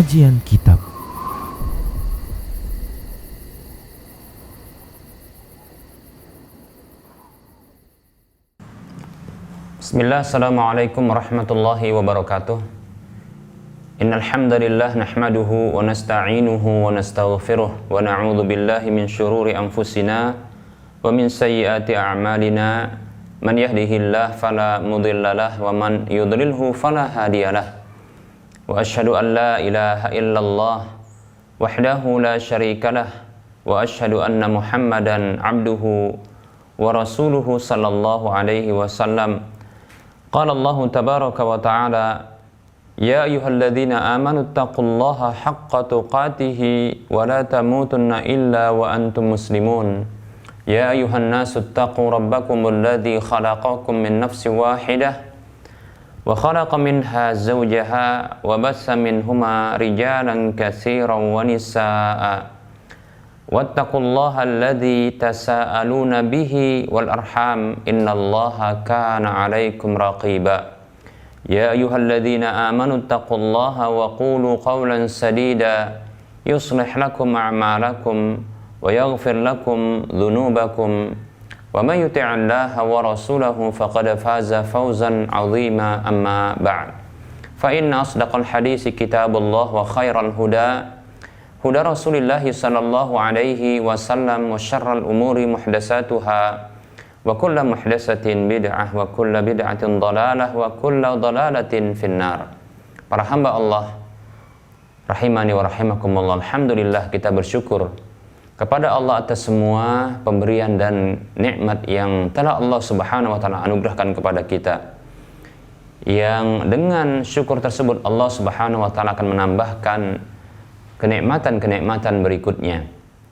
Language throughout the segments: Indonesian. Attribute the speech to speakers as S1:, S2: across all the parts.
S1: Kajian Kitab.
S2: Bismillah, assalamualaikum warahmatullahi wabarakatuh. Innal hamdalillah nahmaduhu wa nasta'inuhu wa nastaghfiruh wa na'udzu billahi min syururi anfusina wa min sayyiati a'malina. Man yahdihillahu fala mudhillalah wa man yudlilhu fala hadiyalah. Wa asyhadu an la ilaha illallah wahdahu la syarikalah wa asyhadu anna Muhammadan abduhu wa rasuluhu sallallahu alaihi wasallam. Qala Allah tabaraka wa ta'ala, ya ayyuhalladzina amanu taqullaha haqqa tuqatih wa la tamutunna illa wa antum muslimun. Ya ayyuhan nasu taqu rabbakumul ladzi khalaqakum min nafsin wahidah wa khalaqa minha zawjaha wa bassa minhuma rijalan katsiran wa nisaa'a. Wattaqullaha alladzi tasaaluna bihi wal arham innallaha kana 'alaikum raqiba. Ya ayyuhalladzina amanu taqullaha wa qulu qawlan sadida yuslih lakum a'malakum wa yaghfir lakum dhunubakum wa may yuti'illaha wa rasulahu faqad faza fawzan 'azima. Amma ba'd. Fa inna asdaqal haditsi kitabullah wa khairal huda huda Rasulillah sallallahu alaihi wasallam wa syarral umuri muhdatsatuha wa kullu muhdatsatin bid'ah wa kullu bid'atin dhalalah wa kullu dhalalatin finnar. Para hamba Allah rahimani wa rahimakumullah, alhamdulillah kita bersyukur kepada Allah atas semua pemberian dan nikmat yang telah Allah Subhanahu wa taala anugerahkan kepada kita, yang dengan syukur tersebut Allah Subhanahu wa taala akan menambahkan kenikmatan-kenikmatan berikutnya.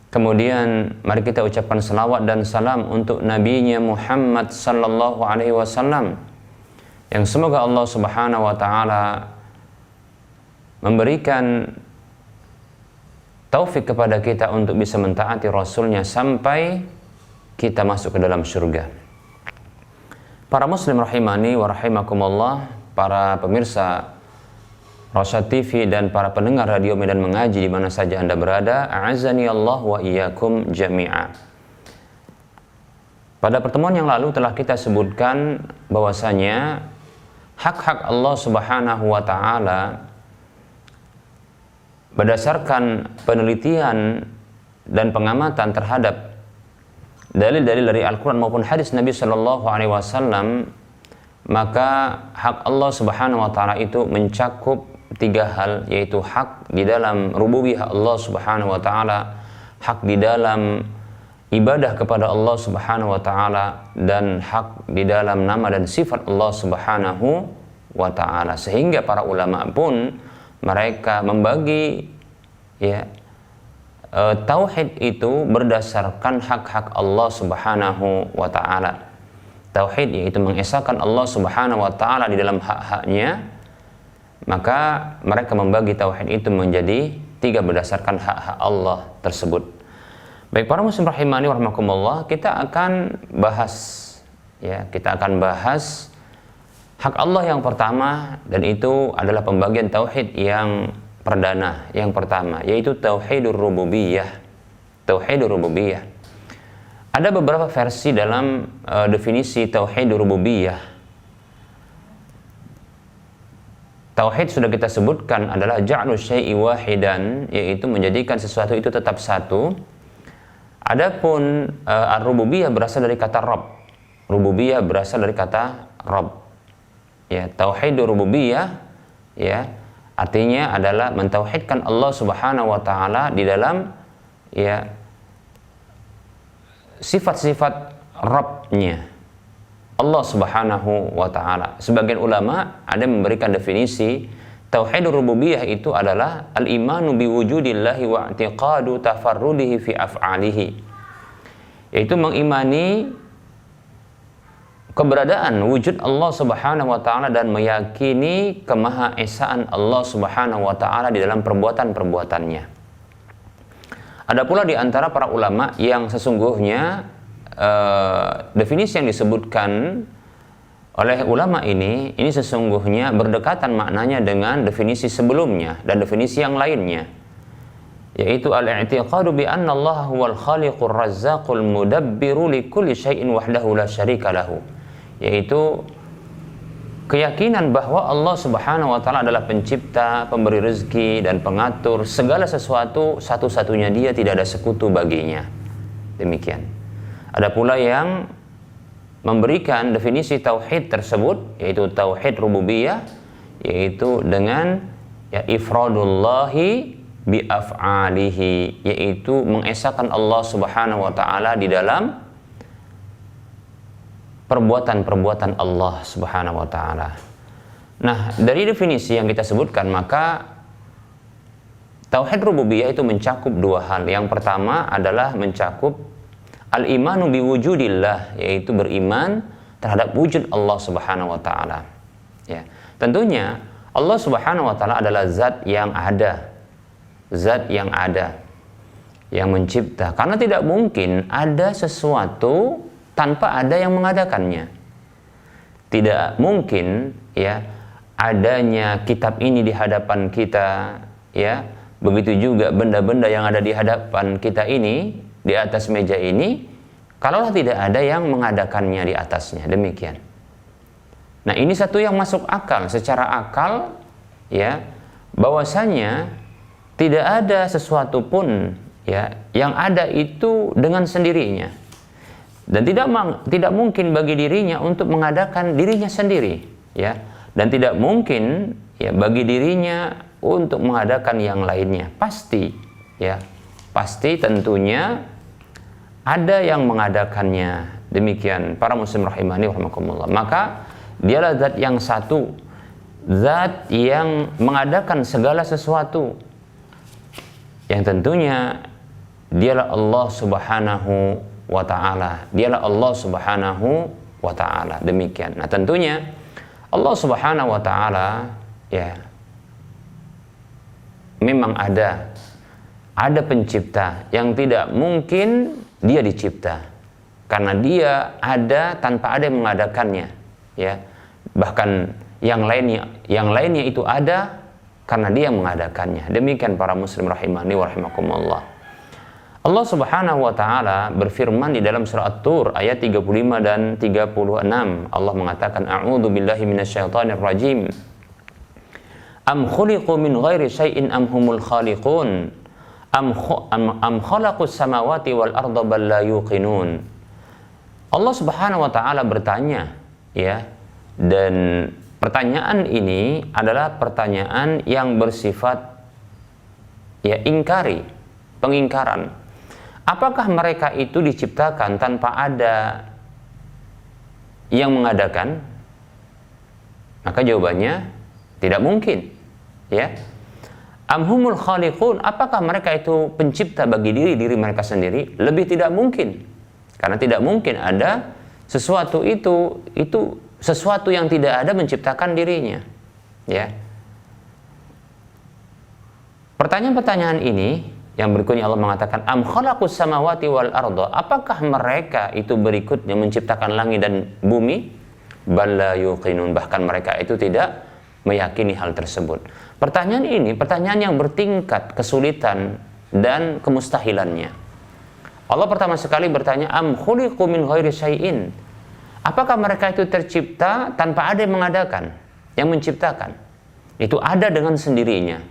S2: Kemudian mari kita ucapkan salawat dan salam untuk nabinya Muhammad sallallahu alaihi wasallam, yang semoga Allah Subhanahu wa taala memberikan taufik kepada kita untuk bisa mentaati Rasulnya sampai kita masuk ke dalam surga. Para muslim rahimani wa rahimakumullah, para pemirsa Rosyad TV dan para pendengar radio Medan Mengaji di mana saja Anda berada, a'azzani Allah wa iyyakum jami'a. Pada pertemuan yang lalu telah kita sebutkan bahwasanya hak-hak Allah Subhanahu wa taala berdasarkan penelitian dan pengamatan terhadap dalil-dalil dari Al-Quran maupun hadis Nabi Shallallahu Alaihi Wasallam, maka hak Allah Subhanahu Wa Taala itu mencakup tiga hal, yaitu hak di dalam rububiyah Allah Subhanahu Wa Taala, hak di dalam ibadah kepada Allah Subhanahu Wa Taala, dan hak di dalam nama dan sifat Allah Subhanahu Wa Taala. Sehingga para ulama pun mereka membagi tauhid itu berdasarkan hak-hak Allah Subhanahu wa taala. Tauhid yaitu mengesahkan Allah Subhanahu wa taala di dalam hak-haknya, maka mereka membagi tauhid itu menjadi tiga berdasarkan hak-hak Allah tersebut. Baik para muslim rahimani wa rahimakumullah, kita akan bahas hak Allah yang pertama, dan itu adalah pembagian tauhid yang perdana, yang pertama, yaitu tauhidur rububiyah. Tauhidur rububiyah. Ada beberapa versi dalam definisi tauhidur rububiyah. Tauhid sudah kita sebutkan adalah ja'lu syai'i wahidan, yaitu menjadikan sesuatu itu tetap satu. Adapun ar-rububiyah berasal dari kata Rabb. Rububiyah berasal dari kata Rabb. Tauhidur rububiyah artinya adalah mentauhidkan Allah Subhanahu wa taala di dalam sifat-sifat Rabb-nya Allah Subhanahu wa taala. Sebagian ulama ada memberikan definisi tauhidur rububiyah itu adalah al-imanu biwujudillahi wa i'tiqadu tafarrudihi fi af'alihi, yaitu mengimani keberadaan wujud Allah Subhanahu wa taala dan meyakini kemahaesaan Allah Subhanahu wa taala di dalam perbuatan-perbuatannya. Ada pula di antara para ulama yang sesungguhnya definisi yang disebutkan Oleh ulama ini sesungguhnya berdekatan maknanya dengan definisi sebelumnya dan definisi yang lainnya, yaitu al-i'tiqadu bi anna Allah huwal khaliqur razzaqul mudabbiru li kulli syai'in wahdahu la syarika lahu, yaitu keyakinan bahwa Allah Subhanahu wa taala adalah pencipta, pemberi rezeki dan pengatur segala sesuatu, satu-satunya Dia, tidak ada sekutu baginya. Demikian. Ada pula yang memberikan definisi tauhid tersebut, yaitu tauhid rububiyah, yaitu dengan ifradullahi bi af'alihi, yaitu mengesahkan Allah Subhanahu wa taala di dalam perbuatan-perbuatan Allah Subhanahu wa taala. Nah, dari definisi yang kita sebutkan, maka tauhid rububiyah itu mencakup dua hal. Yang pertama adalah mencakup al-imanu biwujudillah, yaitu beriman terhadap wujud Allah Subhanahu wa taala. Ya. Tentunya Allah Subhanahu wa taala adalah zat yang ada. Zat yang ada, yang mencipta. Karena tidak mungkin ada sesuatu tanpa ada yang mengadakannya. Tidak mungkin ya adanya kitab ini di hadapan kita, ya. Begitu juga benda-benda yang ada di hadapan kita ini, di atas meja ini, kalaulah tidak ada yang mengadakannya di atasnya. Demikian. Nah, ini satu yang masuk akal, secara akal, ya, bahwasanya tidak ada sesuatu pun ya yang ada itu dengan sendirinya, dan tidak mungkin bagi dirinya untuk mengadakan dirinya sendiri, ya, dan tidak mungkin ya bagi dirinya untuk mengadakan yang lainnya. Pasti, ya, pasti tentunya ada yang mengadakannya. Demikian para muslim rahimani rahimakumullah. Maka dialah zat yang satu, zat yang mengadakan segala sesuatu, yang tentunya dialah Allah Subhanahu wa taala. Dialah Allah Subhanahu wa taala. Demikian. Nah, tentunya Allah Subhanahu wa taala ya memang ada pencipta yang tidak mungkin Dia dicipta, karena Dia ada tanpa ada yang mengadakannya, ya. Bahkan yang lainnya itu ada karena Dia mengadakannya. Demikian para muslim rahimani wa rahimakumullah. Allah Subhanahu wa taala berfirman di dalam surah At-Tur ayat 35 dan 36. Allah mengatakan, a'udzu billahi minasyaitonir rajim. Am khuliqu min ghairi syai'in am humul khaliqun am khalaqus samawati wal arda bal la yuqinun. Allah Subhanahu wa taala bertanya, ya, dan pertanyaan ini adalah pertanyaan yang bersifat ya ingkari, pengingkaran. Apakah mereka itu diciptakan tanpa ada yang mengadakan? Maka jawabannya tidak mungkin, ya. Amhumul khaliqun, apakah mereka itu pencipta bagi diri mereka sendiri? Lebih tidak mungkin. Karena tidak mungkin ada sesuatu itu sesuatu yang tidak ada menciptakan dirinya, ya. Pertanyaan-pertanyaan ini yang berikutnya Allah mengatakan, am khalaqus samawati wal arda, apakah mereka itu berikutnya menciptakan langit dan bumi? Bal la yuqinun, bahkan mereka itu tidak meyakini hal tersebut. Pertanyaan ini pertanyaan yang bertingkat kesulitan dan kemustahilannya. Allah pertama sekali bertanya, am khuliqu min ghairi syai'in, apakah mereka itu tercipta tanpa ada yang mengadakan, yang menciptakan? Itu ada dengan sendirinya,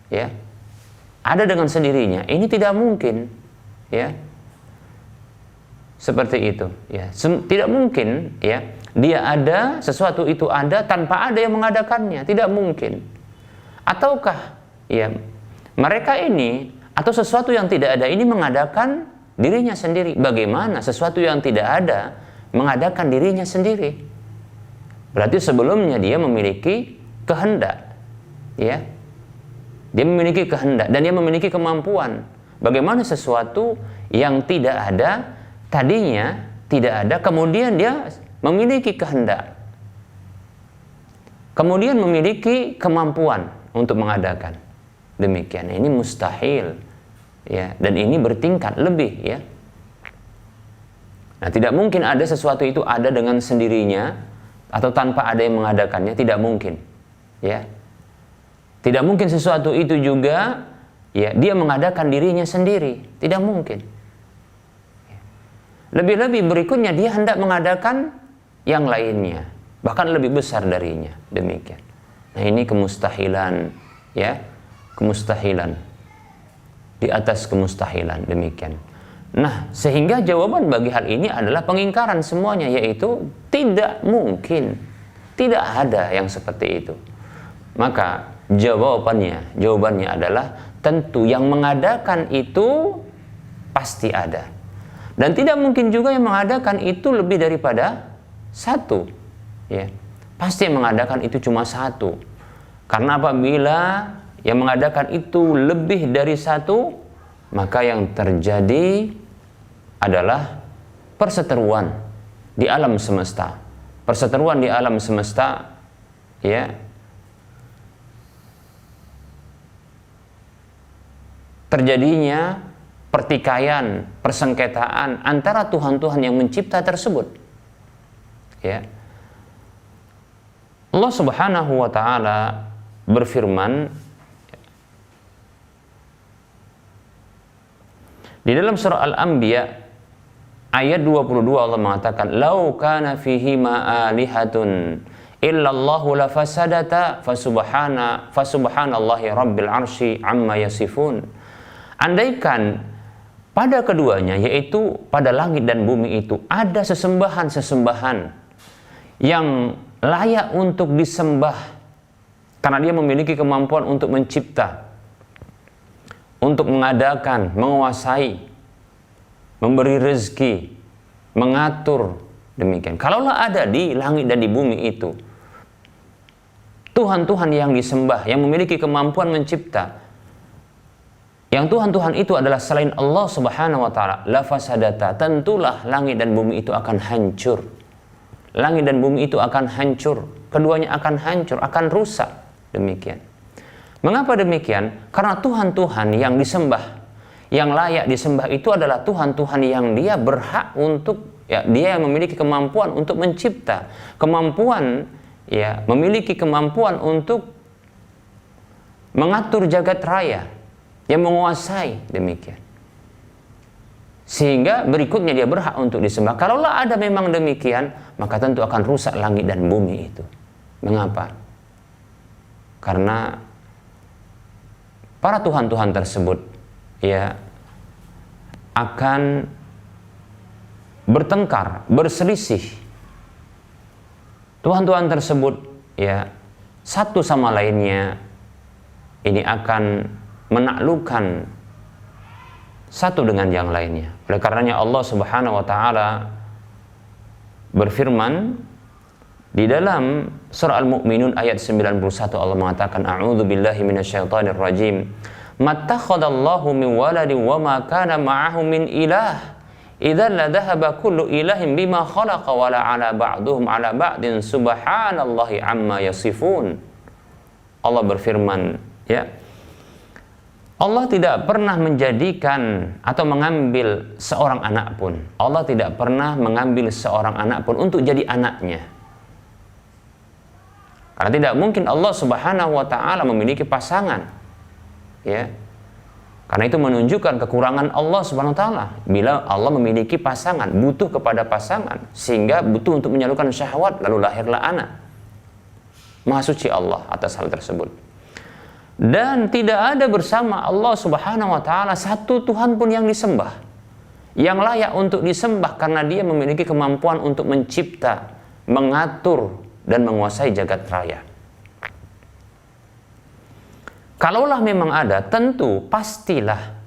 S2: ya, ada dengan sendirinya. Ini tidak mungkin, ya, seperti itu, ya. Tidak mungkin, ya, dia ada, sesuatu itu ada tanpa ada yang mengadakannya, tidak mungkin. Ataukah ya mereka ini atau sesuatu yang tidak ada ini mengadakan dirinya sendiri? Bagaimana sesuatu yang tidak ada mengadakan dirinya sendiri? Berarti sebelumnya dia memiliki kehendak, ya. Dia memiliki kehendak dan dia memiliki kemampuan. Bagaimana sesuatu yang tidak ada tadinya tidak ada, kemudian dia memiliki kehendak, kemudian memiliki kemampuan untuk mengadakan. Demikian, ini mustahil, ya, dan ini bertingkat lebih, ya. Nah, tidak mungkin ada sesuatu itu ada dengan sendirinya, atau tanpa ada yang mengadakannya, tidak mungkin. Ya. Tidak mungkin sesuatu itu juga ya dia mengadakan dirinya sendiri, tidak mungkin. Lebih-lebih berikutnya dia hendak mengadakan yang lainnya, bahkan lebih besar darinya, demikian. Nah, ini kemustahilan, ya, kemustahilan di atas kemustahilan, demikian. Nah, sehingga jawaban bagi hal ini adalah pengingkaran semuanya, yaitu tidak mungkin, tidak ada yang seperti itu. Maka jawabannya adalah tentu yang mengadakan itu pasti ada, dan tidak mungkin juga yang mengadakan itu lebih daripada satu, ya. Pasti yang mengadakan itu cuma satu, karena apabila yang mengadakan itu lebih dari satu, maka yang terjadi adalah perseteruan di alam semesta. Perseteruan di alam semesta, ya, terjadinya pertikaian, persengketaan antara Tuhan-Tuhan yang mencipta tersebut. Ya. Allah Subhanahu wa taala berfirman di dalam surah Al-Anbiya ayat 22, Allah mengatakan, "Lau kana fihi ma alihatun illallahu lafasadata fasubhanallahi rabbil arsy amma yasifun." Andaikan pada keduanya, yaitu pada langit dan bumi itu, ada sesembahan-sesembahan yang layak untuk disembah, karena dia memiliki kemampuan untuk mencipta, untuk mengadakan, menguasai, memberi rezeki, mengatur, demikian. Kalaulah ada di langit dan di bumi itu Tuhan-Tuhan yang disembah, yang memiliki kemampuan mencipta, yang Tuhan-Tuhan itu adalah selain Allah Subhanahu wa taala, la fasadata, tentulah langit dan bumi itu akan hancur. Langit dan bumi itu akan hancur, keduanya akan hancur, akan rusak, demikian. Mengapa demikian? Karena Tuhan-Tuhan yang disembah, yang layak disembah itu adalah Tuhan-Tuhan yang dia berhak untuk, ya, dia yang memiliki kemampuan untuk mencipta, kemampuan, ya, memiliki kemampuan untuk mengatur jagat raya, yang menguasai, demikian. Sehingga berikutnya dia berhak untuk disembah. Kalaulah ada memang demikian, maka tentu akan rusak langit dan bumi itu. Mengapa? Karena para Tuhan-Tuhan tersebut, ya, akan bertengkar, berselisih. Tuhan-Tuhan tersebut, ya, satu sama lainnya ini akan menaklukkan satu dengan yang lainnya. Oleh karenanya Allah Subhanahu wa taala berfirman di dalam surah Al-Mu'minun ayat 91, Allah mengatakan, a'udzu billahi minasyaitonir rajim, mattakhadallahu min waladin wa ma kana ma'ahu min ilah idzan la dhahaba kullu ilahin bima khalaqa wa la 'ala ba'duhum 'ala ba'din subhanallahi amma yasifun. Allah berfirman, ya, Allah tidak pernah menjadikan atau mengambil seorang anak pun. Allah tidak pernah mengambil seorang anak pun untuk jadi anaknya. Karena tidak mungkin Allah Subhanahu wa taala memiliki pasangan. Ya. Karena itu menunjukkan kekurangan Allah Subhanahu wa taala. Bila Allah memiliki pasangan, butuh kepada pasangan, sehingga butuh untuk menyalurkan syahwat, lalu lahirlah anak. Maha suci Allah atas hal tersebut. Dan tidak ada bersama Allah Subhanahu wa taala satu Tuhan pun yang disembah, yang layak untuk disembah, karena dia memiliki kemampuan untuk mencipta, mengatur, dan menguasai jagat raya. Kalaulah memang ada, tentu pastilah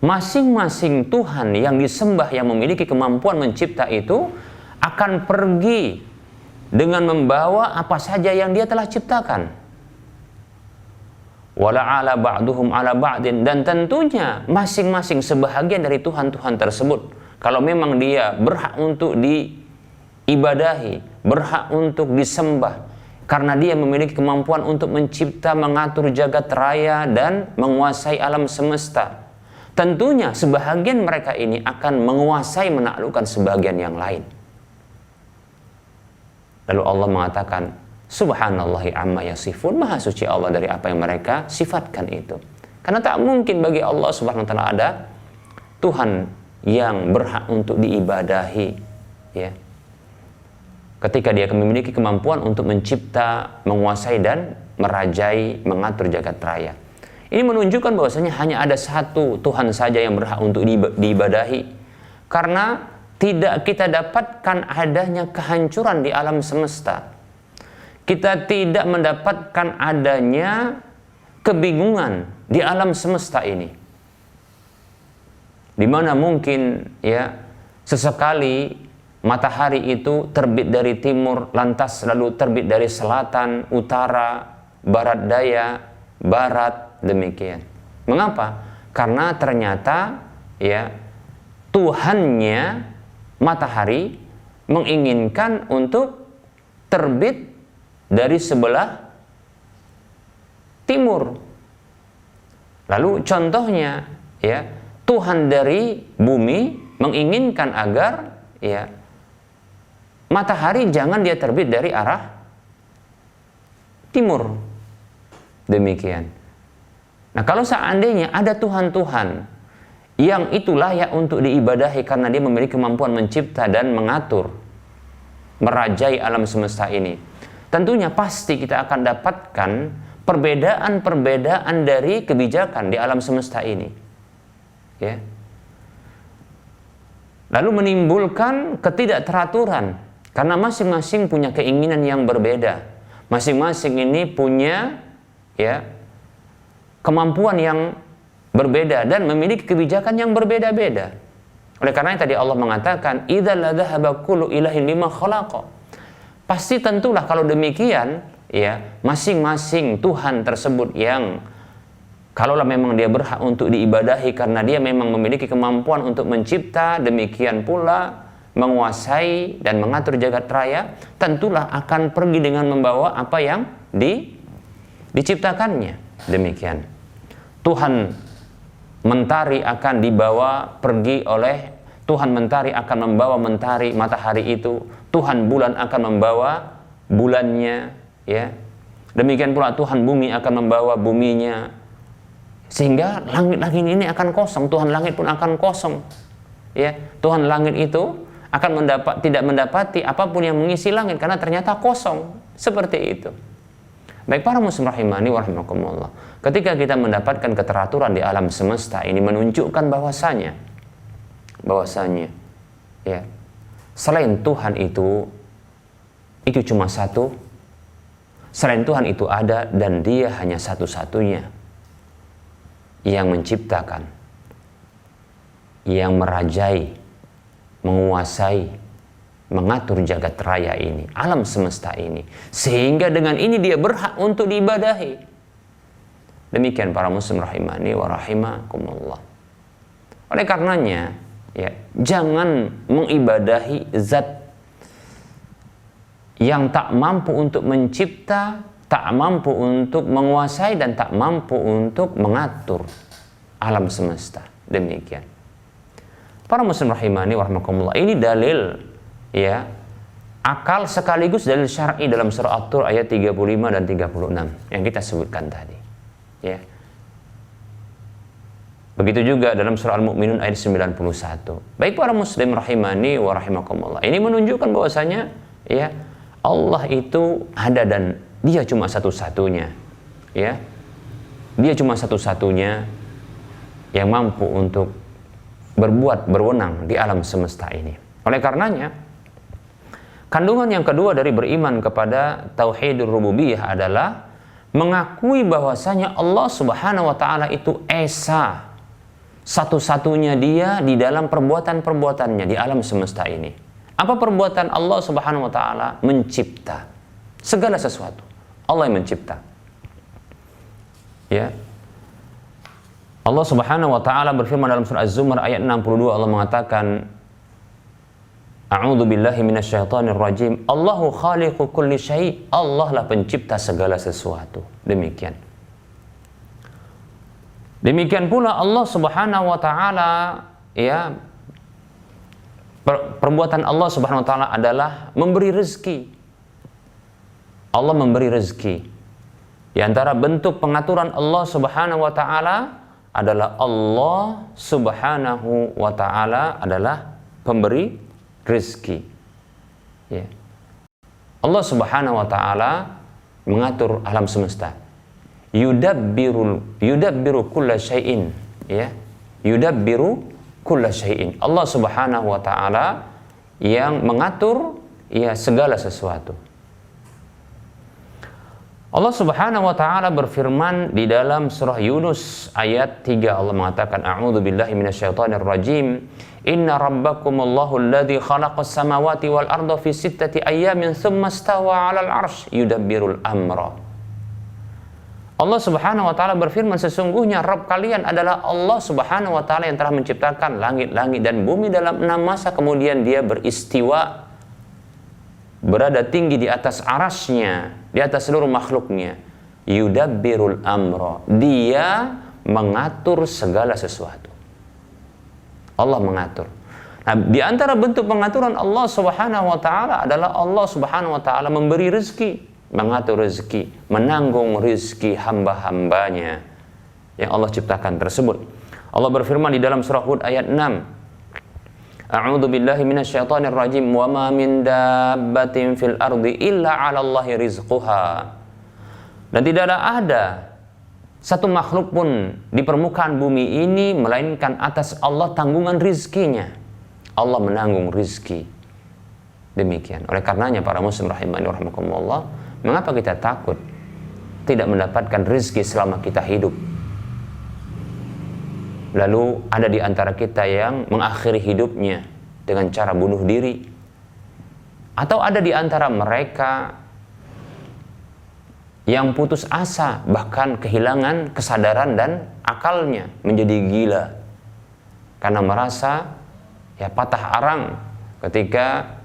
S2: masing-masing Tuhan yang disembah, yang memiliki kemampuan mencipta itu akan pergi dengan membawa apa saja yang dia telah ciptakan. Wala 'ala ba'duhum 'ala ba'din, dan tentunya masing-masing sebahagian dari Tuhan-Tuhan tersebut, kalau memang dia berhak untuk diibadahi, berhak untuk disembah, karena dia memiliki kemampuan untuk mencipta, mengatur jagat raya, dan menguasai alam semesta, tentunya sebahagian mereka ini akan menguasai, menaklukkan sebagian yang lain. Lalu Allah mengatakan, Subhanallahi amma yasifun, maha suci Allah dari apa yang mereka sifatkan itu. Karena tak mungkin bagi Allah Subhanahu wa taala ada Tuhan yang berhak untuk diibadahi, ya. Ketika dia memiliki kemampuan untuk mencipta, menguasai dan merajai, mengatur jagat raya. Ini menunjukkan bahwasanya hanya ada satu Tuhan saja yang berhak untuk diibadahi. Karena tidak kita dapatkan adanya kehancuran di alam semesta. Kita tidak mendapatkan adanya kebingungan di alam semesta ini. Di mana mungkin ya sesekali matahari itu terbit dari timur, lantas lalu terbit dari selatan, utara, barat daya, barat, demikian. Mengapa? Karena ternyata ya Tuhannya matahari menginginkan untuk terbit dari sebelah timur. Lalu contohnya ya, Tuhan dari bumi menginginkan agar ya matahari jangan dia terbit dari arah timur. Demikian. Nah, kalau seandainya ada Tuhan-Tuhan yang itu layak untuk diibadahi karena dia memiliki kemampuan mencipta dan mengatur, merajai alam semesta ini, tentunya pasti kita akan dapatkan perbedaan-perbedaan dari kebijakan di alam semesta ini. Ya. Lalu menimbulkan ketidakteraturan karena masing-masing punya keinginan yang berbeda. Masing-masing ini punya ya kemampuan yang berbeda dan memiliki kebijakan yang berbeda-beda. Oleh karena tadi Allah mengatakan, "Idza la dhahaba kullu ilahin lima khalaqa." Pasti tentulah kalau demikian, ya, masing-masing Tuhan tersebut yang kalaulah memang dia berhak untuk diibadahi karena dia memang memiliki kemampuan untuk mencipta, demikian pula menguasai dan mengatur jagat raya, tentulah akan pergi dengan membawa apa yang diciptakannya. Demikian. Tuhan mentari akan dibawa pergi oleh Tuhan mentari akan membawa mentari matahari itu, Tuhan bulan akan membawa bulannya, ya. Demikian pula Tuhan bumi akan membawa buminya. Sehingga langit-langit ini akan kosong, Tuhan langit pun akan kosong. Ya, Tuhan langit itu akan tidak mendapati apapun yang mengisi langit karena ternyata kosong. Seperti itu. Baik para muslim rahimani wa rahimakumullah. Ketika kita mendapatkan keteraturan di alam semesta ini menunjukkan bahwasanya ya, selain Tuhan itu cuma satu. Selain Tuhan itu ada dan dia hanya satu-satunya yang menciptakan, yang merajai, menguasai, mengatur jagat raya ini, alam semesta ini, sehingga dengan ini dia berhak untuk diibadahi. Demikian para muslim rahimani wa rahimakumullah. Oleh karenanya, ya, jangan mengibadahi zat yang tak mampu untuk mencipta, tak mampu untuk menguasai dan tak mampu untuk mengatur alam semesta. Demikian. Para muslim rahimani wa rahimakumullah. Ini dalil ya akal sekaligus dalil syar'i dalam surah At-Tur ayat 35 dan 36 yang kita sebutkan tadi. Ya. Begitu juga dalam surah Al-Mu'minun ayat 91. Baik para muslim rahimani wa rahimakumullah. Ini menunjukkan bahwasanya ya Allah itu ada dan dia cuma satu-satunya. Ya. Dia cuma satu-satunya yang mampu untuk berwenang di alam semesta ini. Oleh karenanya, kandungan yang kedua dari beriman kepada tauhidur rububiyah adalah mengakui bahwasanya Allah Subhanahu wa taala itu esa, satu-satunya dia di dalam perbuatan-perbuatannya di alam semesta ini. Apa perbuatan Allah Subhanahu wa taala? Mencipta segala sesuatu. Allah yang mencipta. Ya. Allah Subhanahu wa taala berfirman dalam surah Az-Zumar ayat 62, Allah mengatakan, A'udzu billahi minasyaitonir rajim. Allahu khaliqu kulli syai'. Allah lah pencipta segala sesuatu. Demikian. Demikian pula Allah Subhanahu wa taala ya perbuatan Allah Subhanahu wa taala adalah memberi rezeki. Allah memberi rezeki. Di antara bentuk pengaturan Allah Subhanahu wa taala adalah Allah Subhanahu wa taala adalah pemberi rezeki. Ya. Allah Subhanahu wa taala mengatur alam semesta. Yudabbiru kulla syai'in, ya. Yudabbiru kulla syai'in. Allah Subhanahu wa taala yang mengatur ya segala sesuatu. Allah Subhanahu wa taala berfirman di dalam surah Yunus ayat 3, Allah mengatakan, A'udzu billahi minasyaitonir rajim. Inna rabbakumullahu alladzi khalaqas samawati wal arda fi sittati ayyamin tsumma istawa 'alal 'arsy yudabbirul amra. Allah Subhanahu wa taala berfirman, sesungguhnya Rabb kalian adalah Allah Subhanahu wa taala yang telah menciptakan langit-langit dan bumi dalam 6 masa, kemudian dia beristiwa, berada tinggi di atas arasnya, di atas seluruh makhluknya. Yudabbirul amra, dia mengatur segala sesuatu. Allah mengatur. Nah, di antara bentuk pengaturan Allah Subhanahu wa taala adalah Allah Subhanahu wa taala memberi rezeki, mengatur rezeki, menanggung rezeki hamba-hambanya yang Allah ciptakan tersebut. Allah berfirman di dalam surah Hud ayat 6, A'udzu billahi minasyaitonir rajim, wa ma min dabbatin fil ardi illa 'ala Allahi rizquha. Dan tidak ada satu makhluk pun di permukaan bumi ini melainkan atas Allah tanggungan rizkinya. Allah menanggung rizki. Demikian. Oleh karenanya para muslim rahimani wa rahimakumullah, mengapa kita takut tidak mendapatkan rizki selama kita hidup? Lalu ada di antara kita yang mengakhiri hidupnya dengan cara bunuh diri. Atau ada di antara mereka yang putus asa, bahkan kehilangan kesadaran dan akalnya, menjadi gila. Karena merasa ya patah arang ketika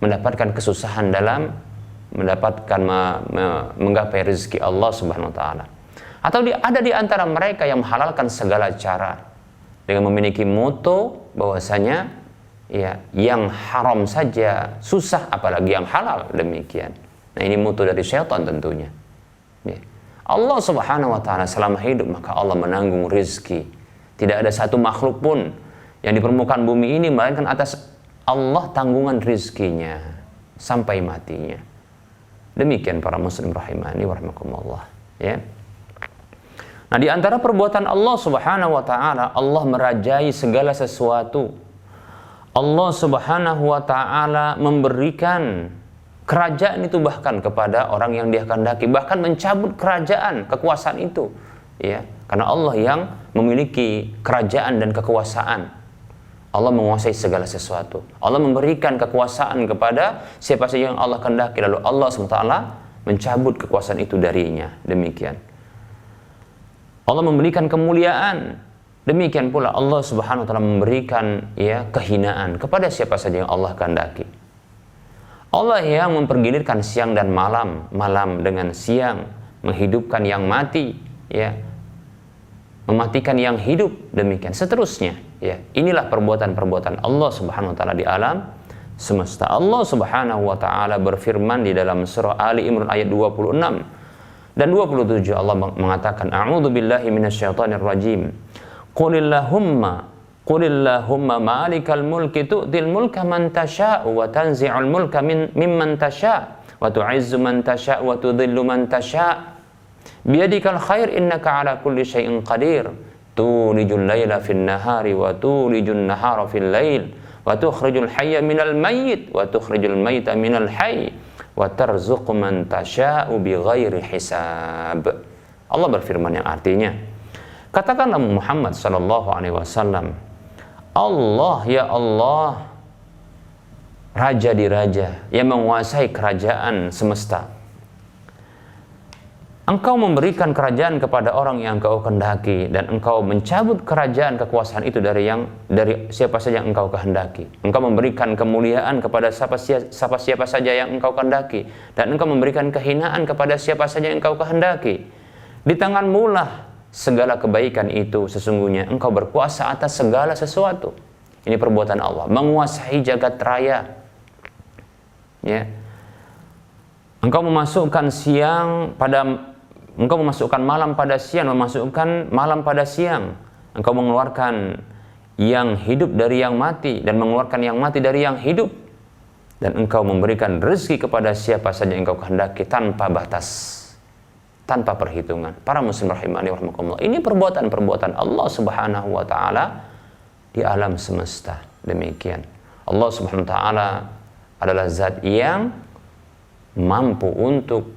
S2: mendapatkan kesusahan dalam mendapatkan menggapai rezeki Allah Subhanahu wa taala. Atau ada di antara mereka yang menghalalkan segala cara dengan memiliki moto bahwasanya ya yang haram saja susah, apalagi yang halal, demikian. Nah, ini moto dari syaitan tentunya. Ya. Allah Subhanahu wa taala selama hidup maka Allah menanggung rezeki. Tidak ada satu makhluk pun yang di permukaan bumi ini melainkan atas Allah tanggungan rezekinya sampai matinya. Demikian para muslim rahimani wa rahimakumullah, ya. Nah, di antara perbuatan Allah Subhanahu wa taala, Allah merajai segala sesuatu. Allah Subhanahu wa taala memberikan kerajaan itu bahkan kepada orang yang Dia kehendaki, bahkan mencabut kerajaan, kekuasaan itu, ya. Karena Allah yang memiliki kerajaan dan kekuasaan. Allah menguasai segala sesuatu. Allah memberikan kekuasaan kepada siapa saja yang Allah kehendaki, lalu Allah SWT mencabut kekuasaan itu darinya. Demikian. Allah memberikan kemuliaan. Demikian pula Allah Subhanahu wa taala memberikan ya kehinaan kepada siapa saja yang Allah kehendaki. Allah yang mempergilirkan siang dan malam, malam dengan siang, menghidupkan yang mati, ya, mematikan yang hidup, demikian seterusnya, ya. Inilah perbuatan-perbuatan Allah Subhanahu wa taala di alam semesta. Allah Subhanahu wa taala berfirman di dalam surah Ali Imran ayat 26 dan 27, Allah mengatakan, A'udzu billahi minasyaitonir rajim. Qulillahumma malikal mulki tu'til mulka man tasha'u wa tanzi'ul mulka mimman tasha' wa tu'izzu man tasha' wa tudhillu man tasha' biyadikal khair innaka ala kulli syai'in qadir tulijul laila fin nahari wa tulijun nahara fil lail wa tukhrijul hayya minal mayyit wa tukhrijul mayyita minal hayy wa tarzuqu man tasha'u bighairi hisab. Allah berfirman yang artinya, katakanlah Muhammad sallallahu alaihi wasallam, Allah, ya Allah, Raja di Raja yang menguasai kerajaan semesta. Engkau memberikan kerajaan kepada orang yang engkau kehendaki, dan engkau mencabut kerajaan kekuasaan itu dari siapa saja yang engkau kehendaki. Engkau memberikan kemuliaan kepada siapa saja yang engkau kehendaki, dan engkau memberikan kehinaan kepada siapa saja yang engkau kehendaki. Di tanganmu lah segala kebaikan itu, sesungguhnya engkau berkuasa atas segala sesuatu. Ini perbuatan Allah, menguasai jagat raya, ya. Engkau memasukkan malam pada siang, memasukkan malam pada siang. Engkau mengeluarkan yang hidup dari yang mati dan mengeluarkan yang mati dari yang hidup. Dan engkau memberikan rezeki kepada siapa saja engkau kehendaki tanpa batas, tanpa perhitungan. Para muslim rahimani wa rahimakumullah. Ini perbuatan-perbuatan Allah Subhanahu wa taala di alam semesta. Demikian. Allah Subhanahu wa taala adalah zat yang mampu untuk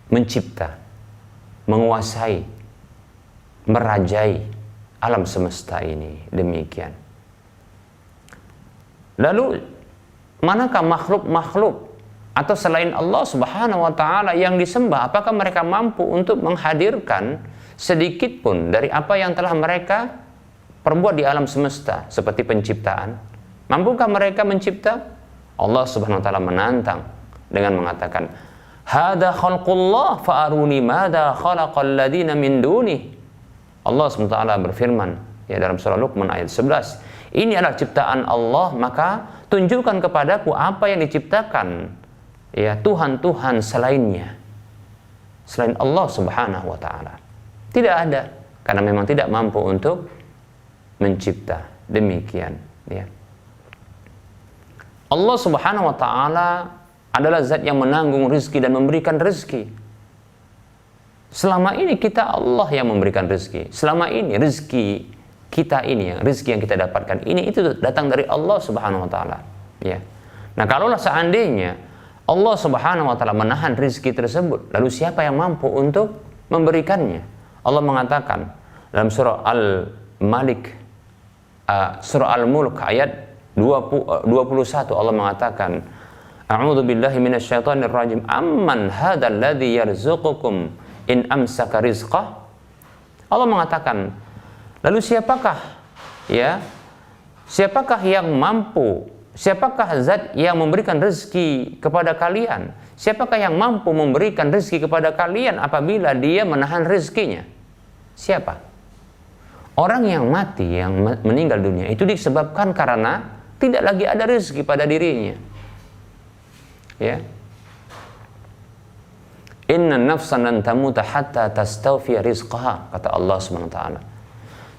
S2: mencipta, menguasai, merajai alam semesta ini. Demikian. Lalu manakah makhluk-makhluk atau selain Allah Subhanahu wa taala yang disembah? Apakah mereka mampu untuk menghadirkan sedikit pun dari apa yang telah mereka perbuat di alam semesta seperti penciptaan? Mampukah mereka mencipta? Allah Subhanahu wa taala menantang dengan mengatakan, "Hada khalqullah fa'aruni madza khalaqal ladina min dunih." Allah Subhanahu wa taala berfirman ya dalam surah Luqman ayat 11, "Ini adalah ciptaan Allah, maka tunjukkan kepadaku apa yang diciptakan ya Tuhan-Tuhan selainnya, selain Allah Subhanahu wa taala." Tidak ada, karena memang tidak mampu untuk mencipta. Demikian ya. Allah Subhanahu wa taala adalah zat yang menanggung rezeki dan memberikan rezeki. Selama ini kita Allah yang memberikan rezeki. Selama ini rezeki kita ini, rezeki yang kita dapatkan ini itu datang dari Allah Subhanahu wa taala, ya. Nah, kalaulah seandainya Allah Subhanahu wa taala menahan rezeki tersebut, lalu siapa yang mampu untuk memberikannya? Allah mengatakan dalam surah Al-Malik, surah Al-Mulk ayat 21, Allah mengatakan, "A'udzu billahi minasyaitonir rajim. Amman hadzal ladzi yarzuqukum in amsaka rizqah." Allah mengatakan, lalu siapakah yang mampu, siapakah zat yang memberikan rezeki kepada kalian? Siapakah yang mampu memberikan rezeki kepada kalian apabila dia menahan rezekinya? Siapa? Orang yang mati, yang meninggal dunia itu disebabkan karena tidak lagi ada rezeki pada dirinya. Ya. Inna nafsan lan tamuta hatta tastawfiya rizqaha, kata Allah Subhanahu wa taala.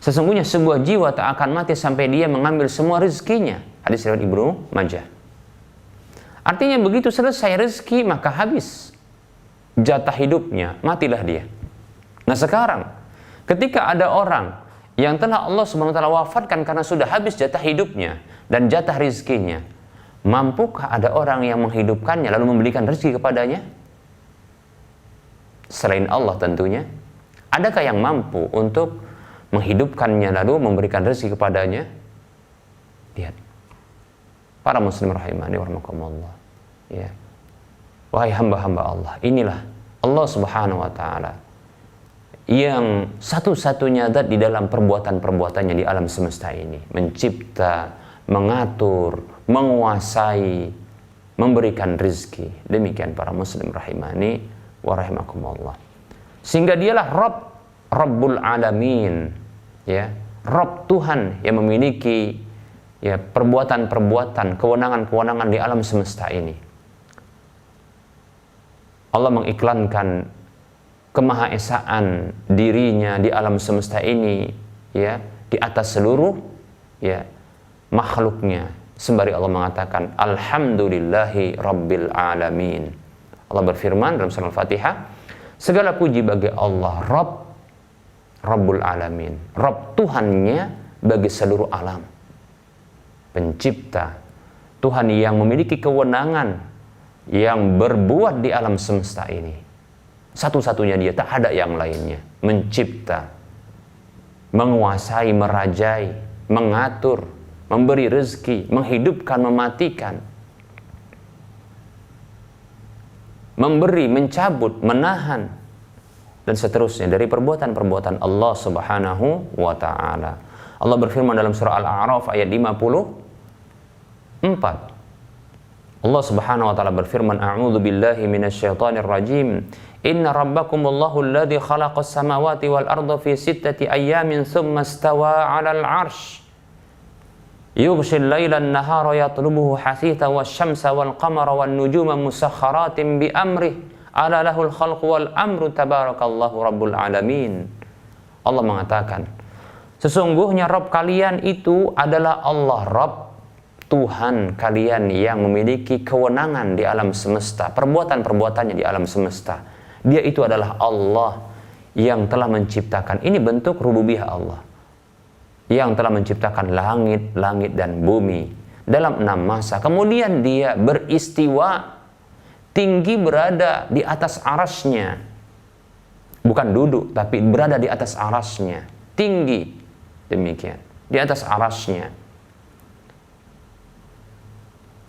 S2: Sesungguhnya sebuah jiwa tak akan mati sampai dia mengambil semua rezekinya. Hadis riwayat Ibnu Majah. Artinya begitu selesai rezeki maka habis jatah hidupnya, matilah dia. Nah, sekarang ketika ada orang yang telah Allah Subhanahu wa taala wafatkan karena sudah habis jatah hidupnya dan jatah rezekinya, mampukah ada orang yang menghidupkannya lalu memberikan rezeki kepadanya? Selain Allah tentunya. Adakah yang mampu untuk menghidupkannya lalu memberikan rezeki kepadanya? Lihat. Para muslim rahimani wa rahimakumullah. Ya. Wahai hamba-hamba Allah, inilah Allah Subhanahu wa taala yang satu-satunya zat di dalam perbuatan-perbuatannya di alam semesta ini, mencipta, mengatur, menguasai, memberikan rezeki. Demikian para muslim rahimani wa rahimakumullah. Sehingga dialah Rabbul Alamin, ya, Rabb, Tuhan yang memiliki ya perbuatan-perbuatan, kewenangan-kewenangan di alam semesta ini. Allah mengiklankan kemahaesaan dirinya di alam semesta ini, ya, di atas seluruh ya makhluknya. Sembari Allah mengatakan alhamdulillahi rabbil alamin. Allah berfirman dalam surah Al-Fatihah, segala puji bagi Allah, Rabbul alamin, Rabb, Tuhannya bagi seluruh alam, pencipta, Tuhan yang memiliki kewenangan, yang berbuat di alam semesta ini. Satu-satunya dia, tak ada yang lainnya. Mencipta, menguasai, merajai, mengatur, memberi rezeki, menghidupkan, mematikan, memberi, mencabut, menahan, dan seterusnya dari perbuatan-perbuatan Allah Subhanahu wa ta'ala. Allah berfirman dalam surah Al-A'raf ayat 54. Allah Subhanahu wa ta'ala berfirman, a'udzu billahi minasyaitonir rajim. Inna rabbakumullahu alladzi khalaqas samawati wal arda fi sittati ayyamin tsumma istawa 'alal 'arsy. yughshil laila an-nahara yatlubuhu hasitha wasyamsa wal qamara wan nujuma musakhkharatin bi amrih ala lahul khalqu wal amru tabarakallahu rabbul alamin. Allah mengatakan, sesungguhnya Rabb kalian itu adalah Allah, Rabb Tuhan kalian yang memiliki kewenangan di alam semesta, perbuatan-perbuatannya di alam semesta. Dia itu adalah Allah yang telah menciptakan. Ini bentuk rububiyah Allah, yang telah menciptakan langit dan bumi dalam 6 masa. Kemudian dia beristiwa, tinggi, berada di atas arasnya. Bukan duduk, tapi berada di atas arasnya. Tinggi, demikian, di atas arasnya.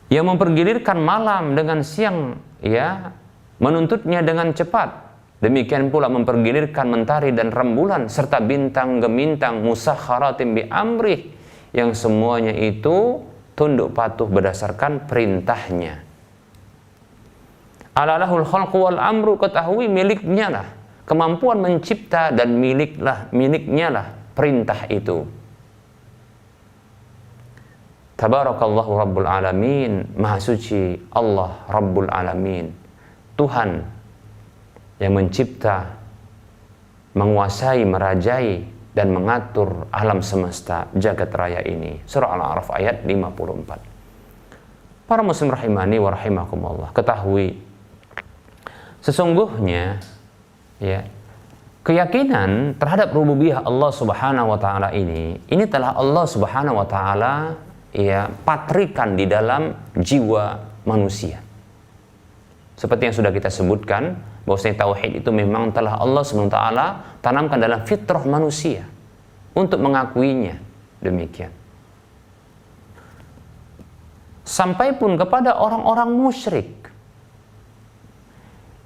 S2: Yang mempergilirkan malam dengan siang, ya, menuntutnya dengan cepat. Demikian pula mempergilirkan mentari dan rembulan serta bintang gemintang musakhkharatin bi amrih, yang semuanya itu tunduk patuh berdasarkan perintahnya. Alalahul khalqu wal amru, ketahui miliknya lah kemampuan mencipta dan miliknya lah perintah itu. Tabarakallahu rabbul alamin, maha suci Allah rabbul alamin, Tuhan yang mencipta, menguasai, merajai, dan mengatur alam semesta jagat raya ini. Surah Al-A'raf ayat 54. Para muslim rahimani wa rahimakumullah, ketahui sesungguhnya, ya, keyakinan terhadap rububiyah Allah Subhanahu wa taala ini telah Allah Subhanahu wa taala, ya, patrikan di dalam jiwa manusia. Seperti yang sudah kita sebutkan, bahwasanya tauhid itu memang telah Allah SWT tanamkan dalam fitrah manusia untuk mengakuinya. Demikian. Sampai pun kepada orang-orang musyrik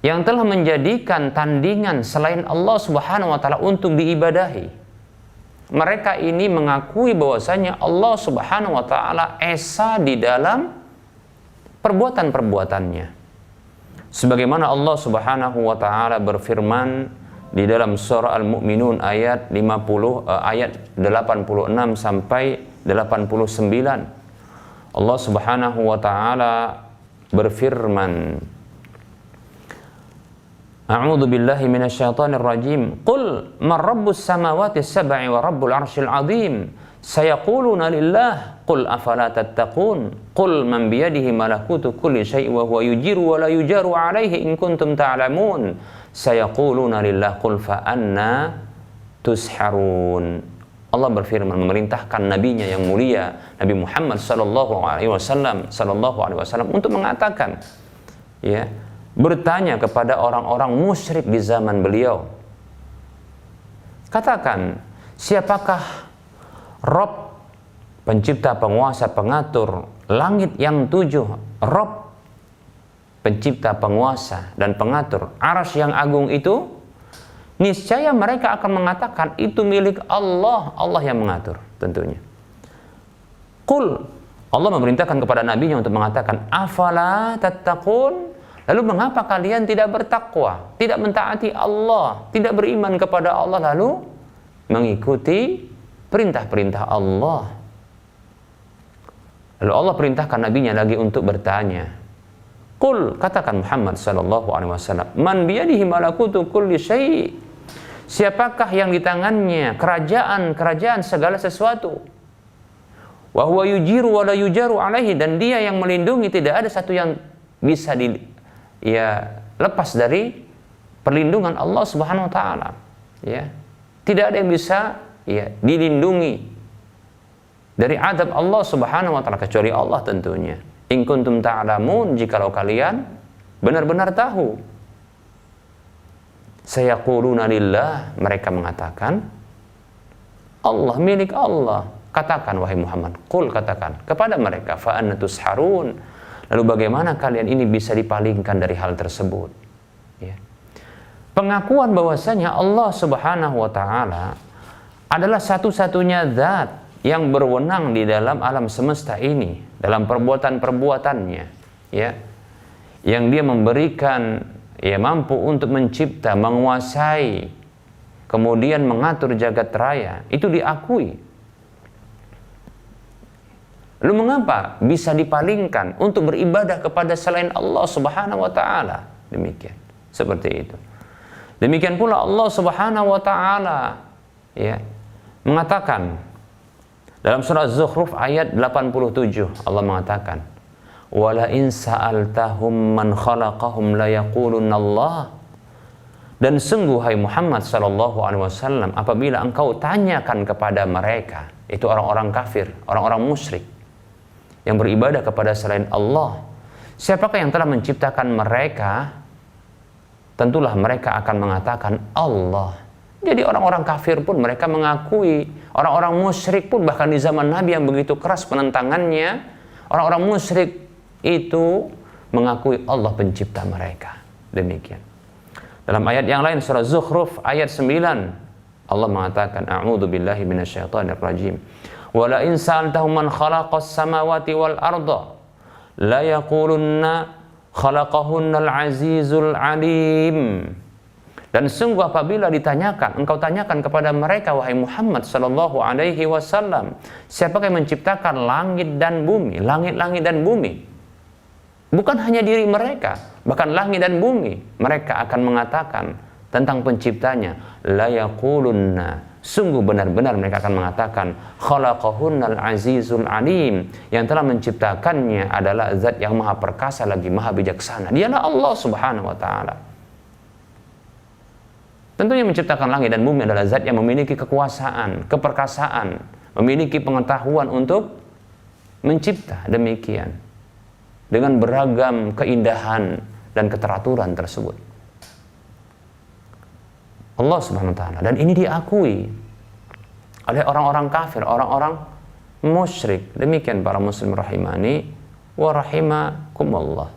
S2: yang telah menjadikan tandingan selain Allah Subhanahu wa taala untuk diibadahi. Mereka ini mengakui bahwasanya Allah Subhanahu wa taala esa di dalam perbuatan-perbuatannya. Sebagaimana Allah Subhanahu wa taala berfirman di dalam surah Al-Mu'minun ayat 86 sampai 89. Allah Subhanahu wa taala berfirman, A'udzu billahi minasyaitonir rajim. Qul man rabbus samawati sab'i wa rabbul arsyil 'azim. Sayaquluna lillah. Qul afala tattaqun. Qul man biyadihi malakutu kulli syai'in wa huwa yujiru wa la yujaru 'alaihi in kuntum ta'lamun. Sayaquluna lillah. Qul fa anna tusharun. Allah berfirman memerintahkan nabinya yang mulia Nabi Muhammad sallallahu alaihi wasallam untuk mengatakan, ya, bertanya kepada orang-orang musyrik di zaman beliau. Katakan, siapakah Rabb, pencipta, penguasa, pengatur langit yang 7, Rabb, pencipta, penguasa, dan pengatur arsy yang agung itu? Niscaya mereka akan mengatakan itu milik Allah, Allah yang mengatur tentunya. Qul, Allah memerintahkan kepada nabinya untuk mengatakan, afala tattaqun? Lalu mengapa kalian tidak bertakwa, tidak mentaati Allah, tidak beriman kepada Allah, lalu mengikuti perintah-perintah Allah? Lalu Allah perintahkan nabinya lagi untuk bertanya. Qul, katakan Muhammad sallallahu alaihi wasallam, man biyadihi malakutu kulli syai'. Siapakah yang di tangannya kerajaan segala sesuatu? Wa huwa yujiru wa la yujaru alaihi, dan dia yang melindungi, tidak ada satu yang bisa lepas dari perlindungan Allah Subhanahu wa taala, ya. Tidak ada yang bisa, ya, dilindungi dari azab Allah Subhanahu wa taala kecuali Allah tentunya. In kuntum ta'lamun, jikalau kalian benar-benar tahu. Sayaquluna lillah, mereka mengatakan Allah, milik Allah. Katakan wahai Muhammad, qul, katakan kepada mereka, fa anna tusharun. Lalu bagaimana kalian ini bisa dipalingkan dari hal tersebut? Ya. Pengakuan bahwasanya Allah Subhanahu wa taala adalah satu-satunya zat yang berwenang di dalam alam semesta ini, dalam perbuatan-perbuatannya, ya. Yang dia memberikan, ya, mampu untuk mencipta, menguasai, kemudian mengatur jagat raya, itu diakui. Lalu mengapa bisa dipalingkan untuk beribadah kepada selain Allah Subhanahu wa taala? Demikian. Seperti itu. Demikian pula Allah Subhanahu wa taala ya mengatakan dalam surah Az-Zukhruf ayat 87, Allah mengatakan, "Wala in sa'altahum man khalaqahum la yaqulunna Allah." Dan sungguh hai Muhammad sallallahu alaihi wasallam, apabila engkau tanyakan kepada mereka, itu orang-orang kafir, orang-orang musyrik yang beribadah kepada selain Allah, siapakah yang telah menciptakan mereka? Tentulah mereka akan mengatakan Allah. Jadi orang-orang kafir pun mereka mengakui, orang-orang musyrik pun bahkan di zaman Nabi yang begitu keras penentangannya, orang-orang musyrik itu mengakui Allah pencipta mereka. Demikian. Dalam ayat yang lain surah Zukhruf ayat 9 Allah mengatakan, a'udzu billahi minasyaitonir rajim. Wa la in sa'altahum man khalaqas samawati wal arda la yaqulunna khalaqahunnal azizul alim. Dan sungguh apabila ditanyakan, engkau tanyakan kepada mereka wahai Muhammad sallallahu alaihi wasallam, siapakah yang menciptakan langit dan bumi, langit-langit dan bumi? Bukan hanya diri mereka, bahkan langit dan bumi, mereka akan mengatakan tentang penciptanya, la yaqulunna, sungguh benar-benar mereka akan mengatakan, khalaqahunnal azizul alim, yang telah menciptakannya adalah zat yang maha perkasa lagi maha bijaksana, dialah Allah Subhanahu wa taala. Tentunya menciptakan langit dan bumi adalah zat yang memiliki kekuasaan, keperkasaan, memiliki pengetahuan untuk mencipta, demikian, dengan beragam keindahan dan keteraturan tersebut. Allah Subhanahu wa taala, dan ini diakui oleh orang-orang kafir, orang-orang musyrik. Demikian para muslim rahimani wa rahimakumullah.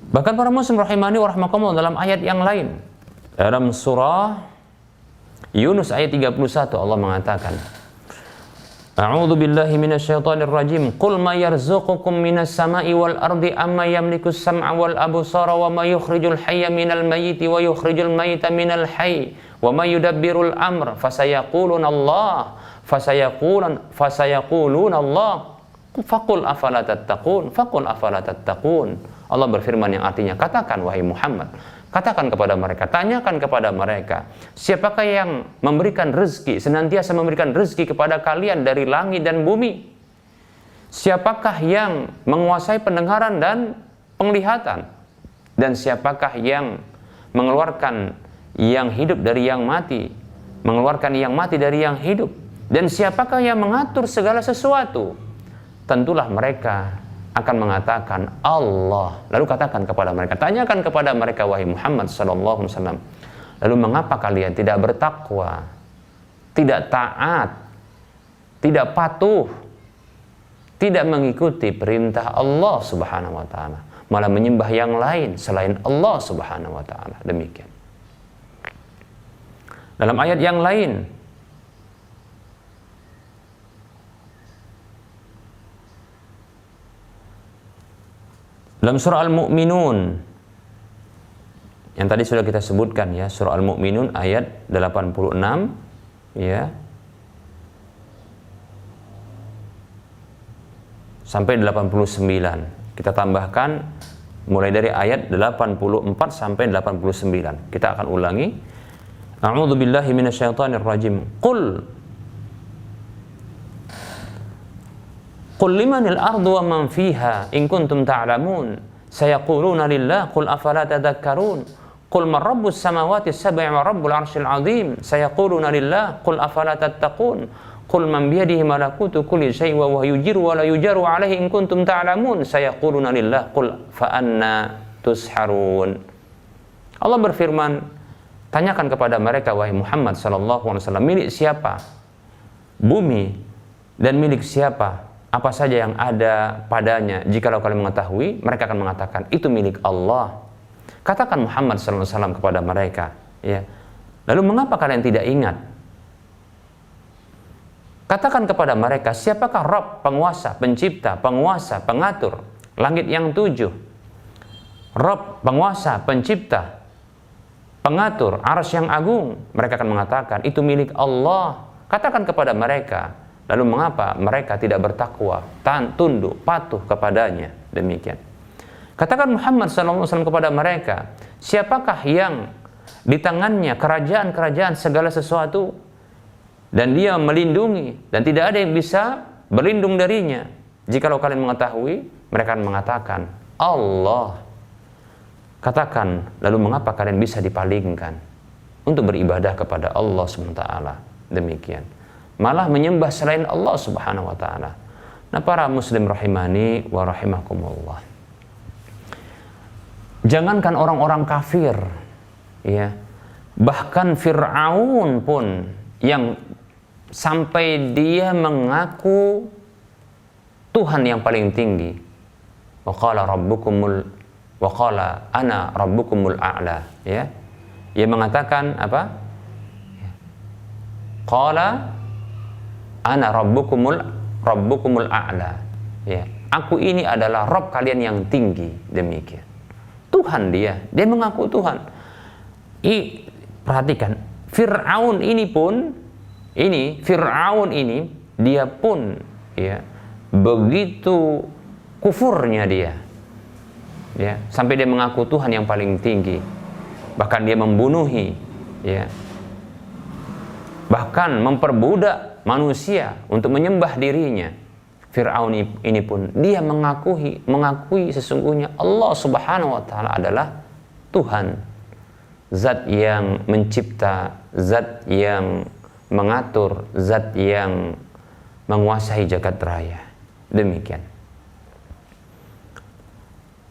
S2: Bahkan para muslim rahimani wa rahimakumullah dalam ayat yang lain, dalam surah Yunus ayat 31 Allah mengatakan, a'udzu billahi minasyaitonir rajim, qul may yarzuqukum minas sama'i wal ardi amma yamlikus sam'a wal absara wa may yukhrijul hayya minal mayyiti wa yukhrijul mayyita minal hayy wa may yudabbirul amr fasayaquluna Allah fasayaquluna Allah faqul afala tattaqun. Allah berfirman yang artinya, katakan wahai Muhammad, katakan kepada mereka, tanyakan kepada mereka, siapakah yang memberikan rezeki, senantiasa memberikan rezeki kepada kalian dari langit dan bumi? Siapakah yang menguasai pendengaran dan penglihatan? Dan siapakah yang mengeluarkan yang hidup dari yang mati, mengeluarkan yang mati dari yang hidup? Dan siapakah yang mengatur segala sesuatu? Tentulah mereka akan mengatakan Allah. Lalu katakan kepada mereka, tanyakan kepada mereka wahai Muhammad sallallahu alaihi wasallam, lalu mengapa kalian tidak bertakwa, tidak taat, tidak patuh, tidak mengikuti perintah Allah Subhanahu wa taala, malah menyembah yang lain selain Allah Subhanahu wa taala? Demikian. Dalam ayat yang lain, dalam surah Al-Mu'minun yang tadi sudah kita sebutkan ya, surah Al-Mu'minun ayat 86 ya sampai 89. Kita tambahkan mulai dari ayat 84 sampai 89. Kita akan ulangi. A'udzu billahi minasyaitonir rajim. Qul limanil ardu wa man fiha in kuntum ta'lamun sayaquluna lillah qul afala tadhakkarun qul man rabbus samawati sab'i wa rabbul arsyil azim sayaquluna lillah qul afala tattaqun qul man biyadihi malakutu kulli syai'in wa huwa yujiru wa la yujaru alaihi in kuntum ta'lamun sayaquluna lillah qul fa anna tusharun. Allah berfirman, tanyakan kepada mereka wahai Muhammad sallallahu alaihi wasallam, milik siapa bumi dan milik siapa apa saja yang ada padanya? Jikalau kalian mengetahui, mereka akan mengatakan itu milik Allah. Katakan Muhammad SAW kepada mereka, ya. Lalu mengapa kalian tidak ingat? Katakan kepada mereka, siapakah Rabb, penguasa, pencipta, penguasa, pengatur langit yang 7? Rabb, penguasa, pencipta pengatur arsy yang agung, mereka akan mengatakan itu milik Allah. Katakan kepada mereka, lalu mengapa mereka tidak bertakwa, tunduk, patuh kepadanya? Demikian. Katakan Muhammad SAW kepada mereka, siapakah yang di tangannya kerajaan-kerajaan segala sesuatu, dan dia melindungi, dan tidak ada yang bisa berlindung darinya? Jikalau kalian mengetahui, mereka akan mengatakan, Allah. Katakan, lalu mengapa kalian bisa dipalingkan untuk beribadah kepada Allah SWT? Demikian. Malah menyembah selain Allah Subhanahu wa taala. Nah, para muslim rahimani wa rahimakumullah. Jangankan orang-orang kafir, ya. Bahkan Fir'aun pun yang sampai dia mengaku Tuhan yang paling tinggi. Wa qala ana rabbukumul a'la, ya. Ia mengatakan apa? Qala ana rabbukumul a'la, ya. Aku ini adalah Rabb kalian yang tinggi. Demikian. Tuhan dia mengaku Tuhan. Perhatikan, Fir'aun ini dia pun, ya, begitu kufurnya dia, ya, sampai dia mengaku Tuhan yang paling tinggi. Bahkan dia membunuhi, ya, bahkan memperbudak manusia untuk menyembah dirinya. Fir'aun ini pun dia mengakui sesungguhnya Allah Subhanahu wa taala adalah Tuhan, zat yang mencipta, zat yang mengatur, zat yang menguasai jagat raya. Demikian.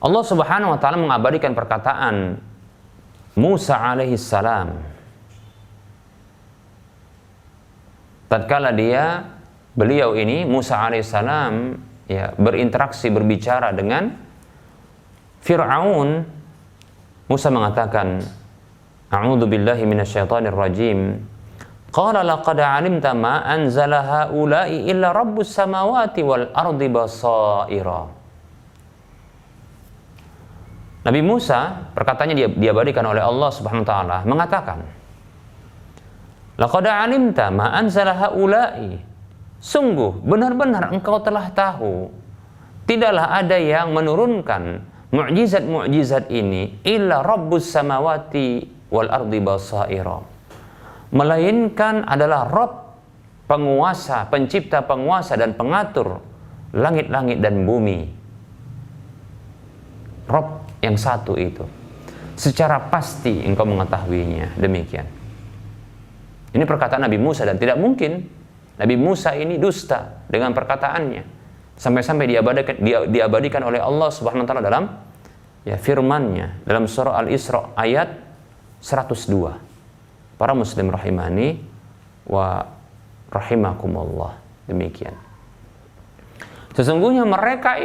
S2: Allah Subhanahu wa taala mengabadikan perkataan Musa alaihi salam tatkala beliau ini Musa alaihissalam, ya, berinteraksi, berbicara dengan Fir'aun. Musa mengatakan, a'udzu billahi minasyaitonir rajim. Qala laqad 'alimta ma anzala haula'i illa rabbus samawati wal ardi basaira. Nabi Musa, perkataannya diabadikan oleh Allah Subhanahu wa taala, mengatakan, laqad 'alimta ma anzala haula'i, sungguh benar-benar engkau telah tahu tidaklah ada yang menurunkan mukjizat-mukjizat ini illa rabbus samawati wal ardi basaira, melainkan adalah Rabb, penguasa, pencipta, penguasa dan pengatur langit-langit dan bumi. Rabb yang satu itu secara pasti engkau mengetahuinya. Demikian. Ini perkataan Nabi Musa, dan tidak mungkin Nabi Musa ini dusta dengan perkataannya. Sampai-sampai diabadikan oleh Allah Subhanahu wa taala dalam, ya, firman-Nya dalam surah Al-Isra ayat 102. Para muslim rahimani wa rahimakumullah. Demikian. Sesungguhnya mereka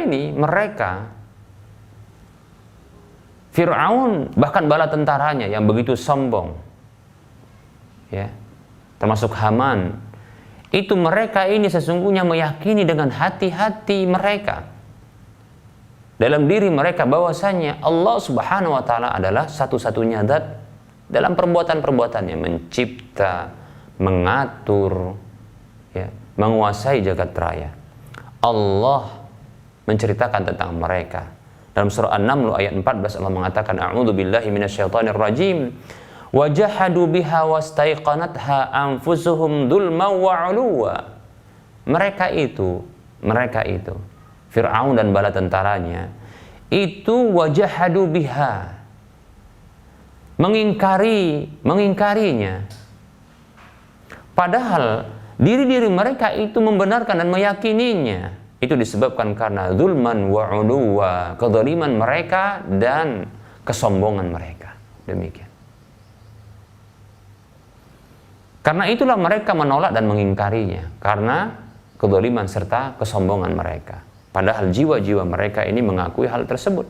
S2: Fir'aun, bahkan bala tentaranya yang begitu sombong, ya, termasuk Haman, itu mereka ini sesungguhnya meyakini dengan hati-hati mereka, dalam diri mereka, bahwasanya Allah Subhanahu wa taala adalah satu-satunya zat dalam perbuatan-perbuatannya, mencipta, mengatur, ya, menguasai jagat raya. Allah menceritakan tentang mereka dalam surah An-Naml ayat 14. Allah mengatakan, a'udzu billahi minasyaitonir rajim. Wajahadu biha wastaiqanatha anfusuhum dzulman wa 'uluwa. Mereka itu Fir'aun dan bala tentaranya itu wajahadu biha, mengingkarinya. Padahal diri-diri mereka itu membenarkan dan meyakininya. Itu disebabkan karena dzulman wa 'uluwa, kezaliman mereka dan kesombongan mereka. Demikian. Karena itulah mereka menolak dan mengingkarinya, karena kezaliman serta kesombongan mereka. Padahal jiwa-jiwa mereka ini mengakui hal tersebut.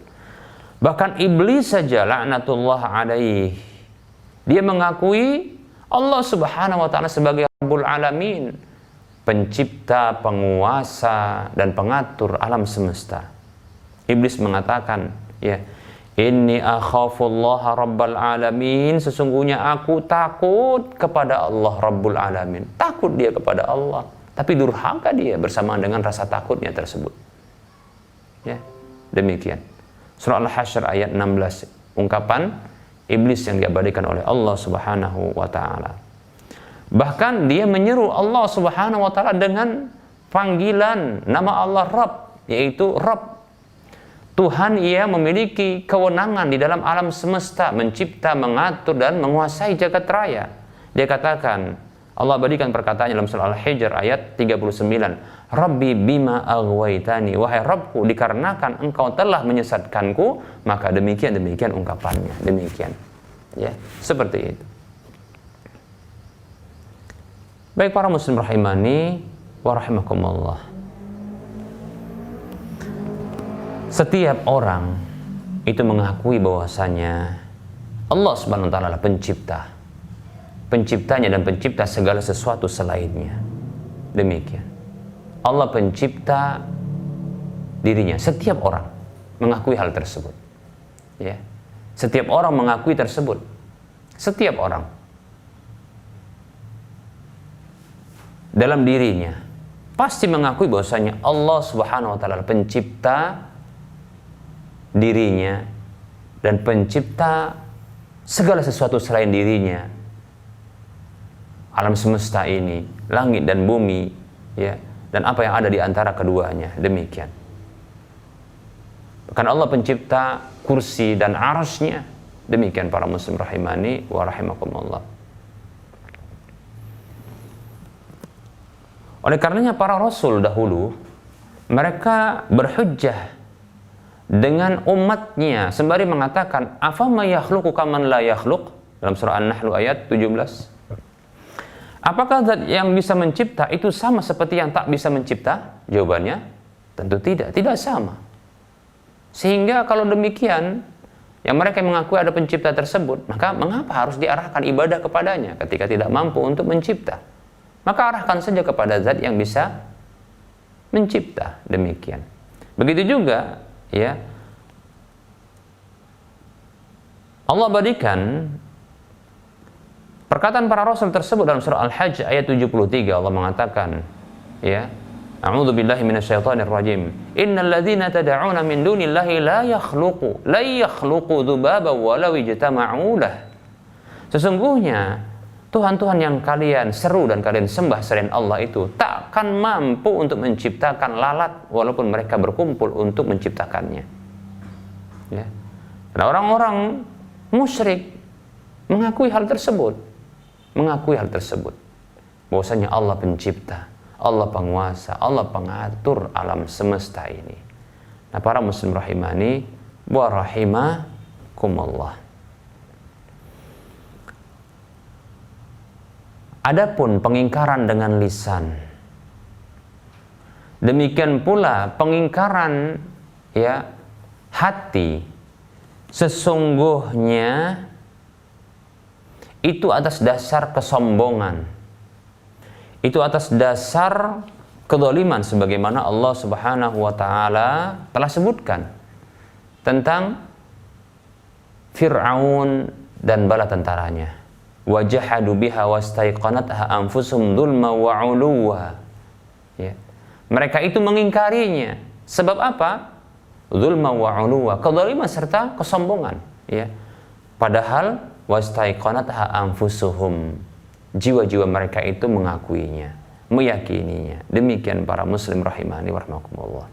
S2: Bahkan iblis saja laknatullah alaih, dia mengakui Allah Subhanahu wa taala sebagai Rabbul Alamin, pencipta, penguasa dan pengatur alam semesta. Iblis mengatakan, ya, Inni akhafullaha rabbal alamin, sesungguhnya aku takut kepada Allah Rabbul Alamin. Takut dia kepada Allah, tapi durhaka dia bersamaan dengan rasa takutnya tersebut. Ya, demikian. Surah Al-Hasyr ayat 16, ungkapan iblis yang diabadikan oleh Allah Subhanahu wa taala. Bahkan dia menyeru Allah Subhanahu wa taala dengan panggilan nama Allah Rabb, yaitu Rabb. Tuhan ia memiliki kewenangan di dalam alam semesta, mencipta, mengatur dan menguasai jagat raya. Dia katakan, Allah abadikan perkataannya dalam surah Al-Hijr ayat 39, Rabbi bima aghwaytani, wahai Rabbku, dikarenakan engkau telah menyesatkanku, maka demikian ungkapannya. Demikian. Ya, seperti itu. Baik para muslim rahimani wa rahimakumullah. Setiap orang itu mengakui bahwasanya Allah Subhanahu wa taala adalah pencipta. Penciptanya dan pencipta segala sesuatu selainnya. Demikian. Allah pencipta dirinya. Setiap orang mengakui hal tersebut. Ya. Setiap orang mengakui tersebut. Setiap orang. Dalam dirinya pasti mengakui bahwasanya Allah Subhanahu wa taala pencipta dirinya dan pencipta segala sesuatu selain dirinya, alam semesta ini, langit dan bumi, ya, dan apa yang ada di antara keduanya. Demikian. Bahkan Allah pencipta kursi dan arasnya. Demikian para muslim rahimani wa rahimakumullah. Oleh karenanya para rasul dahulu mereka berhujjah dengan umatnya sembari mengatakan afama yakhluqu kaman la yakhluq, dalam surah An-Nahl ayat 17. Apakah zat yang bisa mencipta itu sama seperti yang tak bisa mencipta? Jawabannya tentu tidak sama. Sehingga kalau demikian, yang mereka mengakui ada pencipta tersebut, maka mengapa harus diarahkan ibadah kepadanya ketika tidak mampu untuk mencipta? Maka arahkan saja kepada zat yang bisa mencipta. Demikian. Begitu juga, ya, Allah abadikan perkataan para rasul tersebut dalam surah Al-Hajj ayat 73. Allah mengatakan, ya, A'udzu billahi minasyaitonir rajim. Innal ladzina tad'una min dunillahi la yakhluqu dzubaba walau ijtama'u lah. Sesungguhnya Tuhan-Tuhan yang kalian seru dan kalian sembah selain Allah itu takkan mampu untuk menciptakan lalat walaupun mereka berkumpul untuk menciptakannya. Ya. Dan orang-orang musyrik mengakui hal tersebut. Bahwasanya Allah pencipta, Allah penguasa, Allah pengatur alam semesta ini. Nah, para muslim rahimani wa rahimakumullah. Adapun pengingkaran dengan lisan, demikian pula pengingkaran, ya, hati, sesungguhnya itu atas dasar kesombongan, itu atas dasar kedzaliman, sebagaimana Allah Subhanahu wa taala telah sebutkan tentang Fir'aun dan bala tentaranya. Wajahadu biha wastaiqanatha anfusuhum dzulma wa 'uluwa. Ya. Mereka itu mengingkarinya. Sebab apa? Dzulma wa 'uluwa, kedzaliman serta kesombongan, ya. Padahal wastaiqanatha anfusuhum, jiwa-jiwa mereka itu mengakuinya, meyakininya. Demikian para muslim rahimani wa rahimakumullah.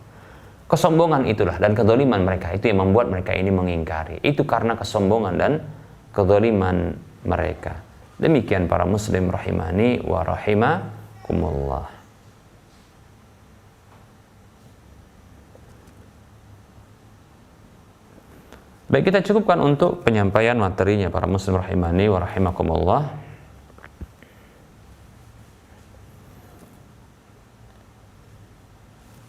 S2: Kesombongan itulah dan kedzaliman mereka itu yang membuat mereka ini mengingkari. Itu karena kesombongan dan kedzaliman mereka. Demikian para muslim rahimani wa rahimakumullah. Baik, kita cukupkan untuk penyampaian materinya para muslim rahimani wa rahimakumullah.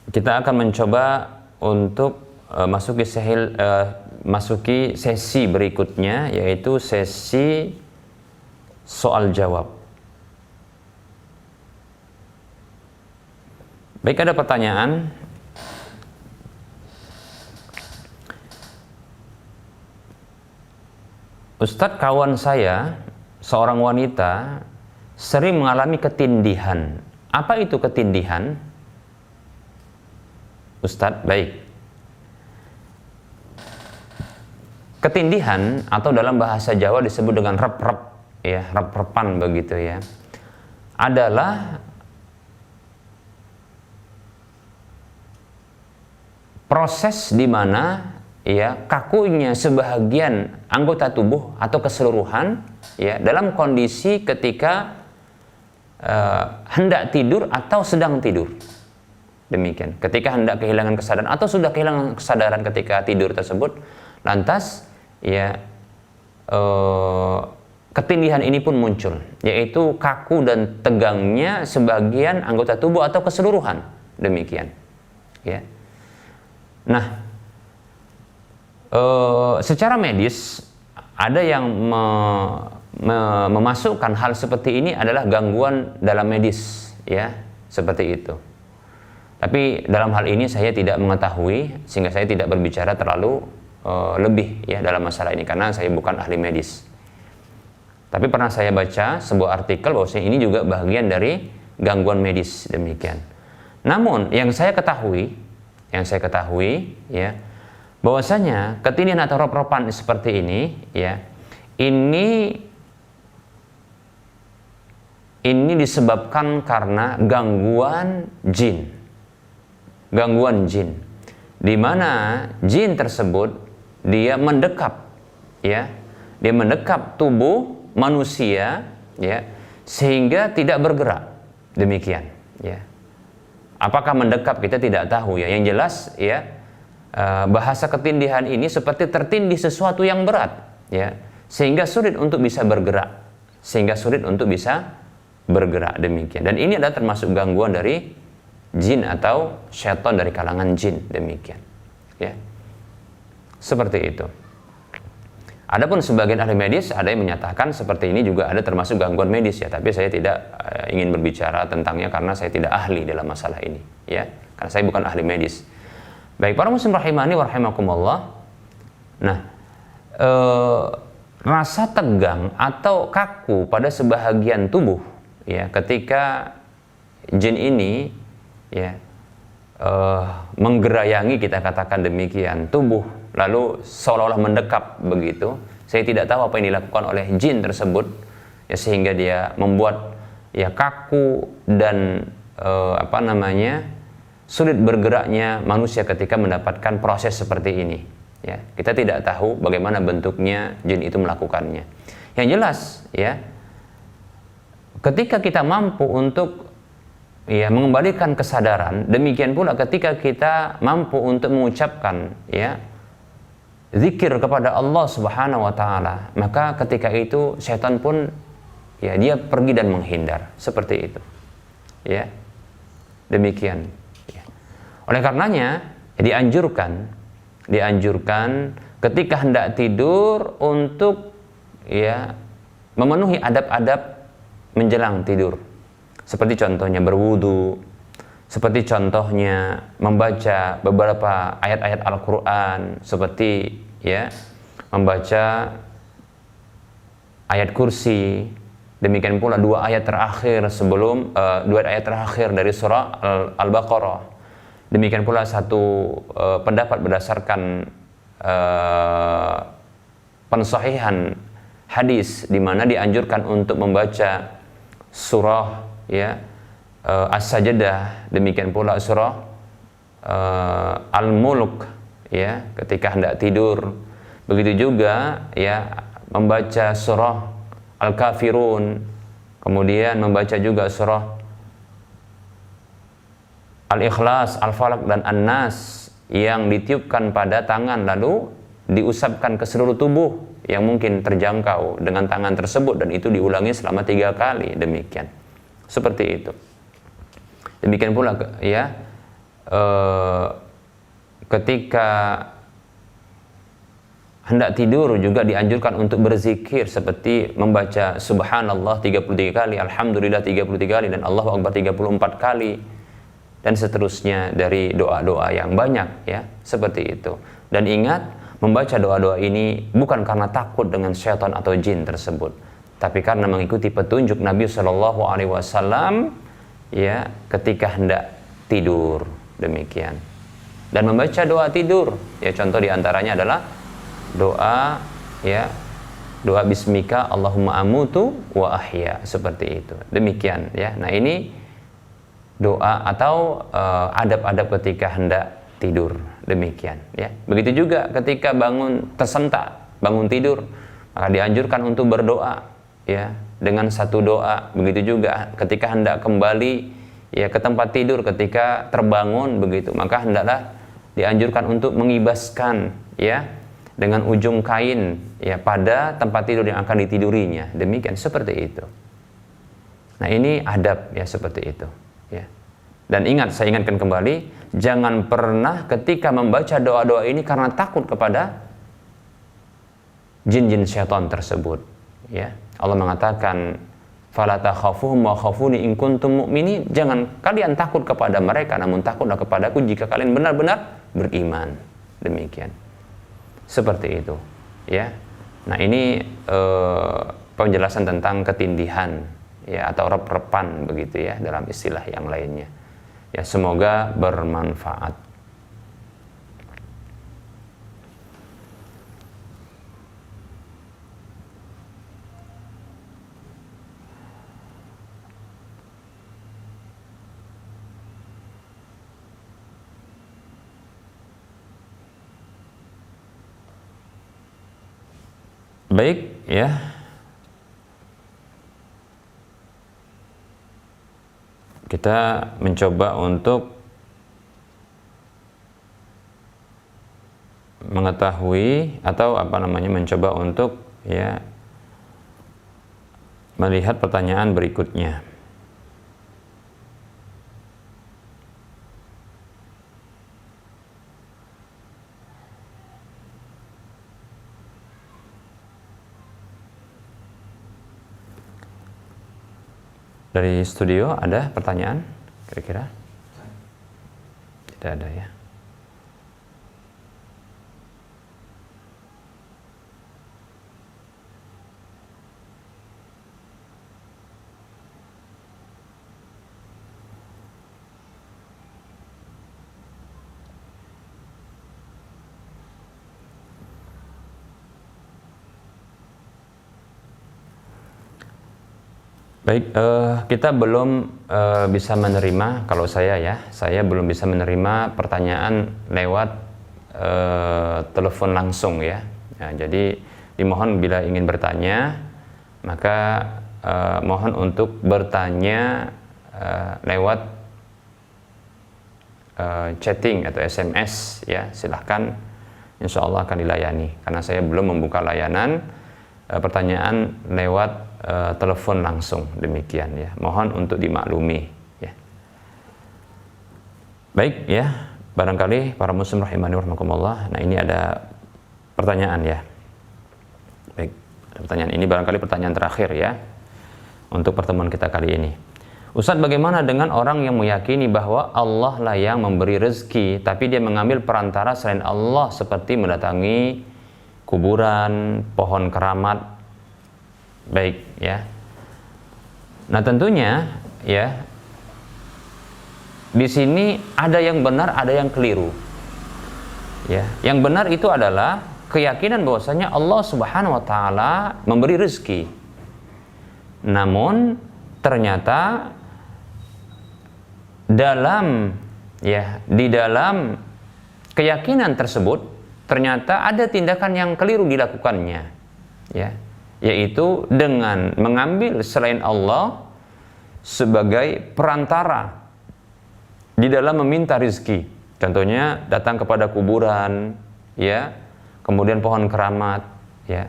S2: Kita akan mencoba untuk masuki sesi berikutnya, yaitu sesi soal jawab. Baik, ada pertanyaan. Ustadz, kawan saya seorang wanita sering mengalami ketindihan. Apa itu ketindihan? Ustadz, baik. Ketindihan atau dalam bahasa Jawa disebut dengan rep-rep, ya, rep-repan begitu ya, adalah proses di mana ya kakunya sebahagian anggota tubuh atau keseluruhan ya dalam kondisi ketika hendak tidur atau sedang tidur. Demikian. Ketika hendak kehilangan kesadaran atau sudah kehilangan kesadaran ketika tidur tersebut, lantas ya ketindihan ini pun muncul, yaitu kaku dan tegangnya sebagian anggota tubuh atau keseluruhan. Demikian. Ya. Nah, secara medis ada yang memasukkan hal seperti ini adalah gangguan dalam medis, ya, seperti itu. Tapi dalam hal ini saya tidak mengetahui, sehingga saya tidak berbicara terlalu lebih ya dalam masalah ini karena saya bukan ahli medis. Tapi pernah saya baca sebuah artikel bahwasanya ini juga bagian dari gangguan medis, demikian. Namun yang saya ketahui ya, bahwasanya ketindihan atau rop-ropan seperti ini ya, ini disebabkan karena gangguan jin, di mana jin tersebut dia mendekap tubuh manusia ya, sehingga tidak bergerak, demikian ya. Apakah mendekap kita tidak tahu ya. Yang jelas ya, bahasa ketindihan ini seperti tertindih sesuatu yang berat ya, sehingga sulit untuk bisa bergerak, demikian. Dan ini adalah termasuk gangguan dari jin atau syaitan dari kalangan jin, demikian ya, seperti itu. Adapun sebagian ahli medis ada yang menyatakan seperti ini juga ada termasuk gangguan medis ya, tapi saya tidak ingin berbicara tentangnya karena saya tidak ahli dalam masalah ini ya, karena saya bukan ahli medis. Baik para muslim rahimani wa rahimakumullah. Nah, rasa tegang atau kaku pada sebahagian tubuh ya ketika jin ini ya menggerayangi, kita katakan demikian, tubuh lalu seolah-olah mendekap begitu. Saya tidak tahu apa yang dilakukan oleh jin tersebut ya, sehingga dia membuat ya kaku dan sulit bergeraknya manusia ketika mendapatkan proses seperti ini ya. Kita tidak tahu bagaimana bentuknya jin itu melakukannya. Yang jelas ya, ketika kita mampu untuk ya mengembalikan kesadaran, demikian pula ketika kita mampu untuk mengucapkan ya zikir kepada Allah Subhanahu wa taala, maka ketika itu setan pun ya dia pergi dan menghindar, seperti itu. Ya. Demikian. Ya. Oleh karenanya dianjurkan ketika hendak tidur untuk ya memenuhi adab-adab menjelang tidur. Seperti contohnya berwudu, seperti contohnya membaca beberapa ayat-ayat Al-Quran, seperti ya membaca ayat kursi, demikian pula dua ayat terakhir dari surah Al-Baqarah. Demikian pula satu pendapat berdasarkan pensahihan hadis di mana dianjurkan untuk membaca surah ya As-Sajdah, demikian pula surah Al-Mulk ya ketika hendak tidur. Begitu juga ya membaca surah Al-Kafirun, kemudian membaca juga surah Al-Ikhlas, Al-Falaq dan An-Nas yang ditiupkan pada tangan lalu diusapkan ke seluruh tubuh yang mungkin terjangkau dengan tangan tersebut, dan itu diulangi selama 3 kali, demikian. Seperti itu. Demikian pula ya ketika hendak tidur juga dianjurkan untuk berzikir seperti membaca subhanallah 33 kali, alhamdulillah 33 kali, dan Allahu Akbar 34 kali, dan seterusnya dari doa-doa yang banyak ya, seperti itu. Dan ingat membaca doa-doa ini bukan karena takut dengan syaitan atau jin tersebut, tapi karena mengikuti petunjuk Nabi Shallallahu Alaihi Wasallam, ya, ketika hendak tidur, demikian. Dan membaca doa tidur, ya, contoh diantaranya adalah doa, ya, doa Bismika Allahumma amutu wa ahya, seperti itu. Demikian, ya. Nah, ini doa atau adab-adab ketika hendak tidur, demikian, ya. Begitu juga ketika bangun tersentak, bangun tidur, maka dianjurkan untuk berdoa, ya, dengan satu doa. Begitu juga ketika hendak kembali, ya, ke tempat tidur, ketika terbangun begitu, maka hendaklah dianjurkan untuk mengibaskan, ya, dengan ujung kain, ya, pada tempat tidur yang akan ditidurinya. Demikian, seperti itu. Nah, ini adab, ya, seperti itu, ya. Dan ingat, saya ingatkan kembali, jangan pernah ketika membaca doa-doa ini karena takut kepada jin-jin syaitan tersebut, ya. Allah mengatakan, fala takhafuhum wa khafuni in kuntum mu'minin. Jangan kalian takut kepada mereka, namun takutlah kepadaku jika kalian benar-benar beriman. Demikian. Seperti itu, ya. Nah, ini penjelasan tentang ketindihan, ya, atau rep-repan begitu, ya, dalam istilah yang lainnya. Ya, semoga bermanfaat. Baik, ya. Kita mencoba untuk mengetahui atau mencoba untuk, ya, melihat pertanyaan berikutnya. Dari studio ada pertanyaan kira-kira? Tidak ada, ya. Baik, kita belum bisa menerima, kalau saya belum bisa menerima pertanyaan lewat telepon langsung, ya. Nah, jadi dimohon bila ingin bertanya, maka mohon untuk bertanya lewat chatting atau SMS, ya. Silahkan, insya Allah akan dilayani, karena saya belum membuka layanan pertanyaan lewat telepon langsung, demikian, ya. Mohon untuk dimaklumi, ya. Baik, ya, barangkali para muslim rahimani wa rahmakumullah. Nah, ini ada pertanyaan, ya. Baik, pertanyaan ini barangkali pertanyaan terakhir, ya, untuk pertemuan kita kali ini. Ustadz, bagaimana dengan orang yang meyakini bahwa Allah lah yang memberi rezeki, tapi dia mengambil perantara selain Allah seperti mendatangi kuburan, pohon keramat? Baik, ya. Nah, tentunya, ya, di sini ada yang benar, ada yang keliru. Ya, yang benar itu adalah keyakinan bahwasanya Allah Subhanahu wa taala memberi rezeki. Namun ternyata di dalam keyakinan tersebut ternyata ada tindakan yang keliru dilakukannya, ya. Yaitu dengan mengambil selain Allah sebagai perantara di dalam meminta rezeki. Contohnya datang kepada kuburan, ya, kemudian pohon keramat, ya.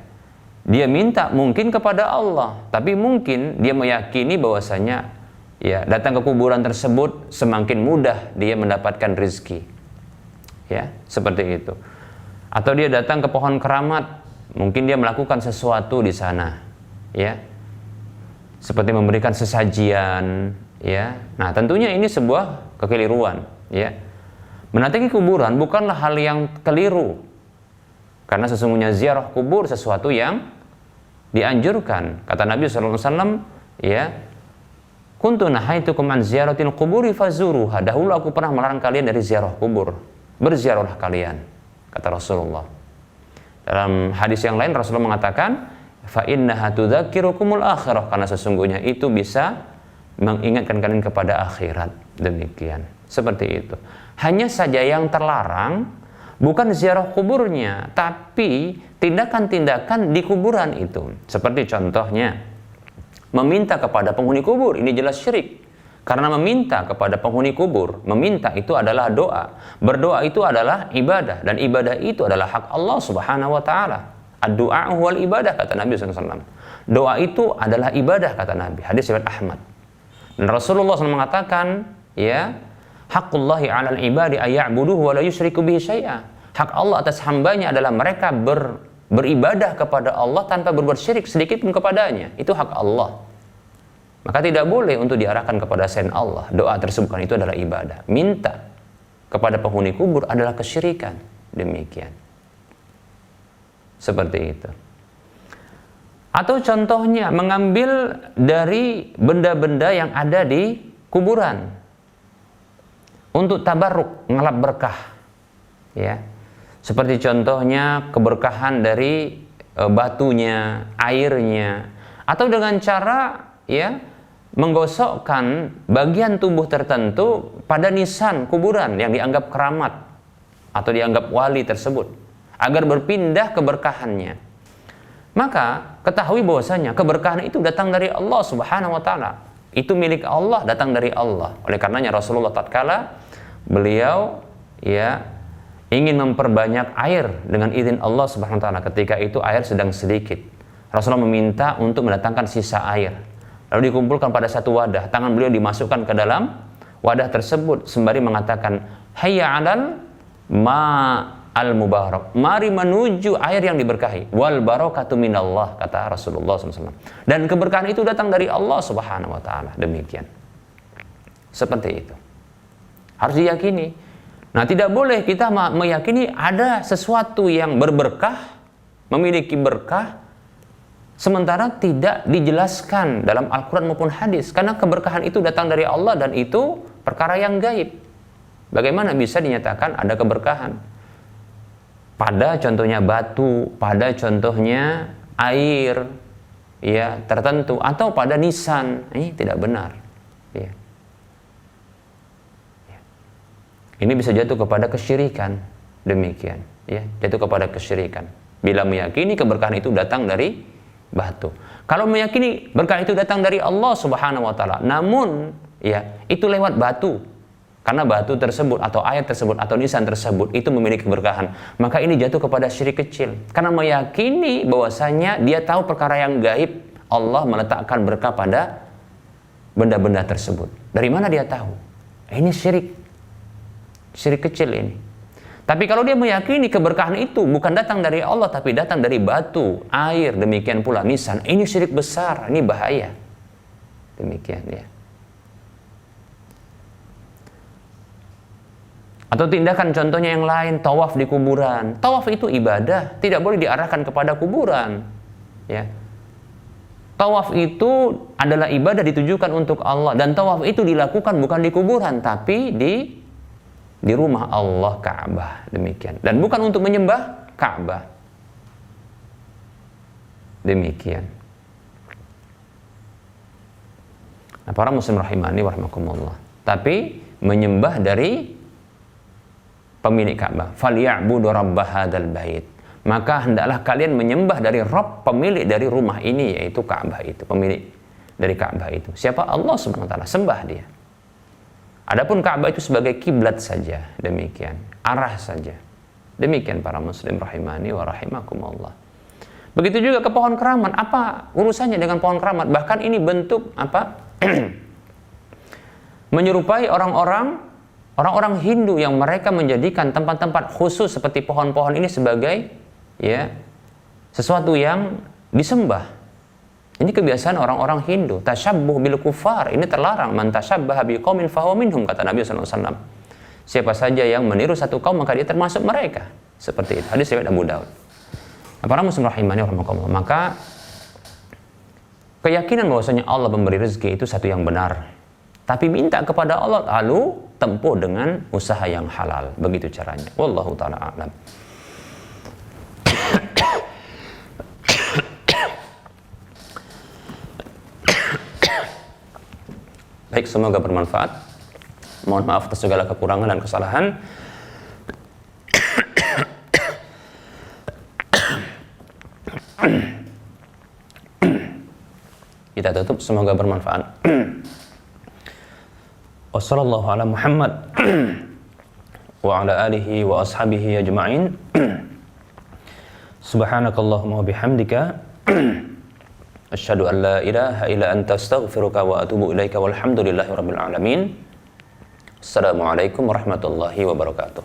S2: Dia minta mungkin kepada Allah, tapi mungkin dia meyakini bahwasanya, ya, datang ke kuburan tersebut semakin mudah dia mendapatkan rezeki, ya, seperti itu. Atau dia datang ke pohon keramat, mungkin dia melakukan sesuatu di sana, ya, seperti memberikan sesajian, ya. Nah, tentunya ini sebuah kekeliruan, ya. Mendatangi kuburan bukanlah hal yang keliru, Karena sesungguhnya ziarah kubur sesuatu yang dianjurkan. Kata Nabi SAW, ya, kuntu nahaitukum an ziyaratil quburi fazuruha. Dahulu aku pernah melarang kalian dari ziarah kubur. Berziarahlah kalian, kata Rasulullah. Dalam hadis yang lain Rasulullah mengatakan, fa innaha tudzakirukumul akhirah, karena sesungguhnya itu bisa mengingatkan kalian kepada akhirat. Demikian. Seperti itu. Hanya saja yang terlarang bukan ziarah kuburnya, tapi tindakan-tindakan di kuburan itu. Seperti contohnya meminta kepada penghuni kubur, ini jelas syirik. Karena meminta kepada penghuni kubur, meminta itu adalah doa. Berdoa itu adalah ibadah, dan ibadah itu adalah hak Allah Subhanahu wa taala. Ad-du'a wal ibadah, kata Nabi SAW. Doa itu adalah ibadah, kata Nabi. Hadis riwayat Ahmad. Dan Rasulullah SAW mengatakan, ya, haqqullahi 'alal ibadi ayya'buduhu wa la yusyriku bihi syai'a. Hak Allah atas hambanya adalah mereka beribadah kepada Allah tanpa berbuat syirik sedikit pun kepadanya. Itu hak Allah. Maka tidak boleh untuk diarahkan kepada selain Allah. Doa tersebut kan itu adalah ibadah. Minta kepada penghuni kubur adalah kesyirikan. Demikian. Seperti itu. Atau contohnya mengambil dari benda-benda yang ada di kuburan untuk tabarruk, ngelap berkah. Ya. Seperti contohnya keberkahan dari batunya, airnya, atau dengan cara, ya, menggosokkan bagian tubuh tertentu pada nisan kuburan yang dianggap keramat atau dianggap wali tersebut agar berpindah keberkahannya. Maka ketahui bahwasanya keberkahan itu datang dari Allah Subhanahu wa taala. Itu milik Allah, datang dari Allah. Oleh karenanya Rasulullah tatkala beliau, ya, ingin memperbanyak air dengan izin Allah Subhanahu wa taala, ketika itu air sedang sedikit. Rasulullah meminta untuk mendatangkan sisa air. Lalu dikumpulkan pada satu wadah. Tangan beliau dimasukkan ke dalam wadah tersebut sembari mengatakan, hayya 'alal ma'al mubarak. Mari menuju air yang diberkahi. Wal barakatu minallah, kata Rasulullah SAW. Dan keberkahan itu datang dari Allah Subhanahu wa taala. Demikian. Seperti itu. Harus diyakini. Nah, tidak boleh kita meyakini ada sesuatu yang berberkah, memiliki berkah, sementara tidak dijelaskan dalam Al-Quran maupun hadis. Karena keberkahan itu datang dari Allah dan itu perkara yang gaib. Bagaimana bisa dinyatakan ada keberkahan? Pada contohnya batu, pada contohnya air, ya, tertentu, atau pada nisan. Ini tidak benar. Ya. Ya. Ini bisa jatuh kepada kesyirikan. Demikian. Ya, jatuh kepada kesyirikan. Bila meyakini keberkahan itu datang dari batu. Kalau meyakini berkah itu datang dari Allah Subhanahu wa taala, namun, ya, itu lewat batu. Karena batu tersebut atau air tersebut atau nisan tersebut itu memiliki keberkahan, maka ini jatuh kepada syirik kecil. Karena meyakini bahwasanya dia tahu perkara yang gaib, Allah meletakkan berkah pada benda-benda tersebut. Dari mana dia tahu? Ini syirik. Syirik kecil ini. Tapi kalau dia meyakini keberkahan itu bukan datang dari Allah, tapi datang dari batu, air, demikian pula nisan, ini syirik besar, ini bahaya. Demikian, ya. Atau tindakan contohnya yang lain, tawaf di kuburan. Tawaf itu ibadah, tidak boleh diarahkan kepada kuburan. Ya. Tawaf itu adalah ibadah ditujukan untuk Allah, dan tawaf itu dilakukan bukan di kuburan, tapi di rumah Allah, Ka'bah. Demikian. Dan bukan untuk menyembah Ka'bah. Demikian. Nah, para muslim rahimani wa rahimakumullah. Tapi menyembah dari pemilik Ka'bah. Falya'budu rabb hadzal bait. Maka hendaklah kalian menyembah dari Rabb, pemilik dari rumah ini, yaitu Ka'bah itu, pemilik dari Ka'bah itu. Siapa? Allah Subhanahu wa taala. Sembah dia. Adapun Ka'bah itu sebagai kiblat saja, demikian, arah saja. Demikian para muslim rahimani wa rahimakumullah. Begitu juga ke pohon keramat. Apa urusannya dengan pohon keramat? Bahkan ini bentuk apa? Menyerupai orang-orang Hindu yang mereka menjadikan tempat-tempat khusus seperti pohon-pohon ini sebagai, ya, sesuatu yang disembah. Ini kebiasaan orang-orang Hindu. Tasyabbuh bil kufar. Ini terlarang. Man tasyabbaha biqaumin fahuwa minhum, kata Nabi SAW. Siapa saja yang meniru satu kaum, maka dia termasuk mereka. Seperti itu. Hadis riwayat Abu Daud. Para muslim rahimani rahimakumullah, maka keyakinan bahwasanya Allah memberi rezeki itu satu yang benar. Tapi minta kepada Allah lalu tempuh dengan usaha yang halal. Begitu caranya. Wallahu taala a'lam. Baik, semoga bermanfaat. Mohon maaf atas segala kekurangan dan kesalahan. Kita tutup, semoga bermanfaat. Wassallallahu ala Muhammad wa ala alihi wa ashabihi ajma'in. Subhanakallahumma wa bihamdika asyhadu an la ilaha illa anta astaghfiruka wa atubu ilaika walhamdulillahi rabbil alamin. Assalamualaikum warahmatullahi wabarakatuh.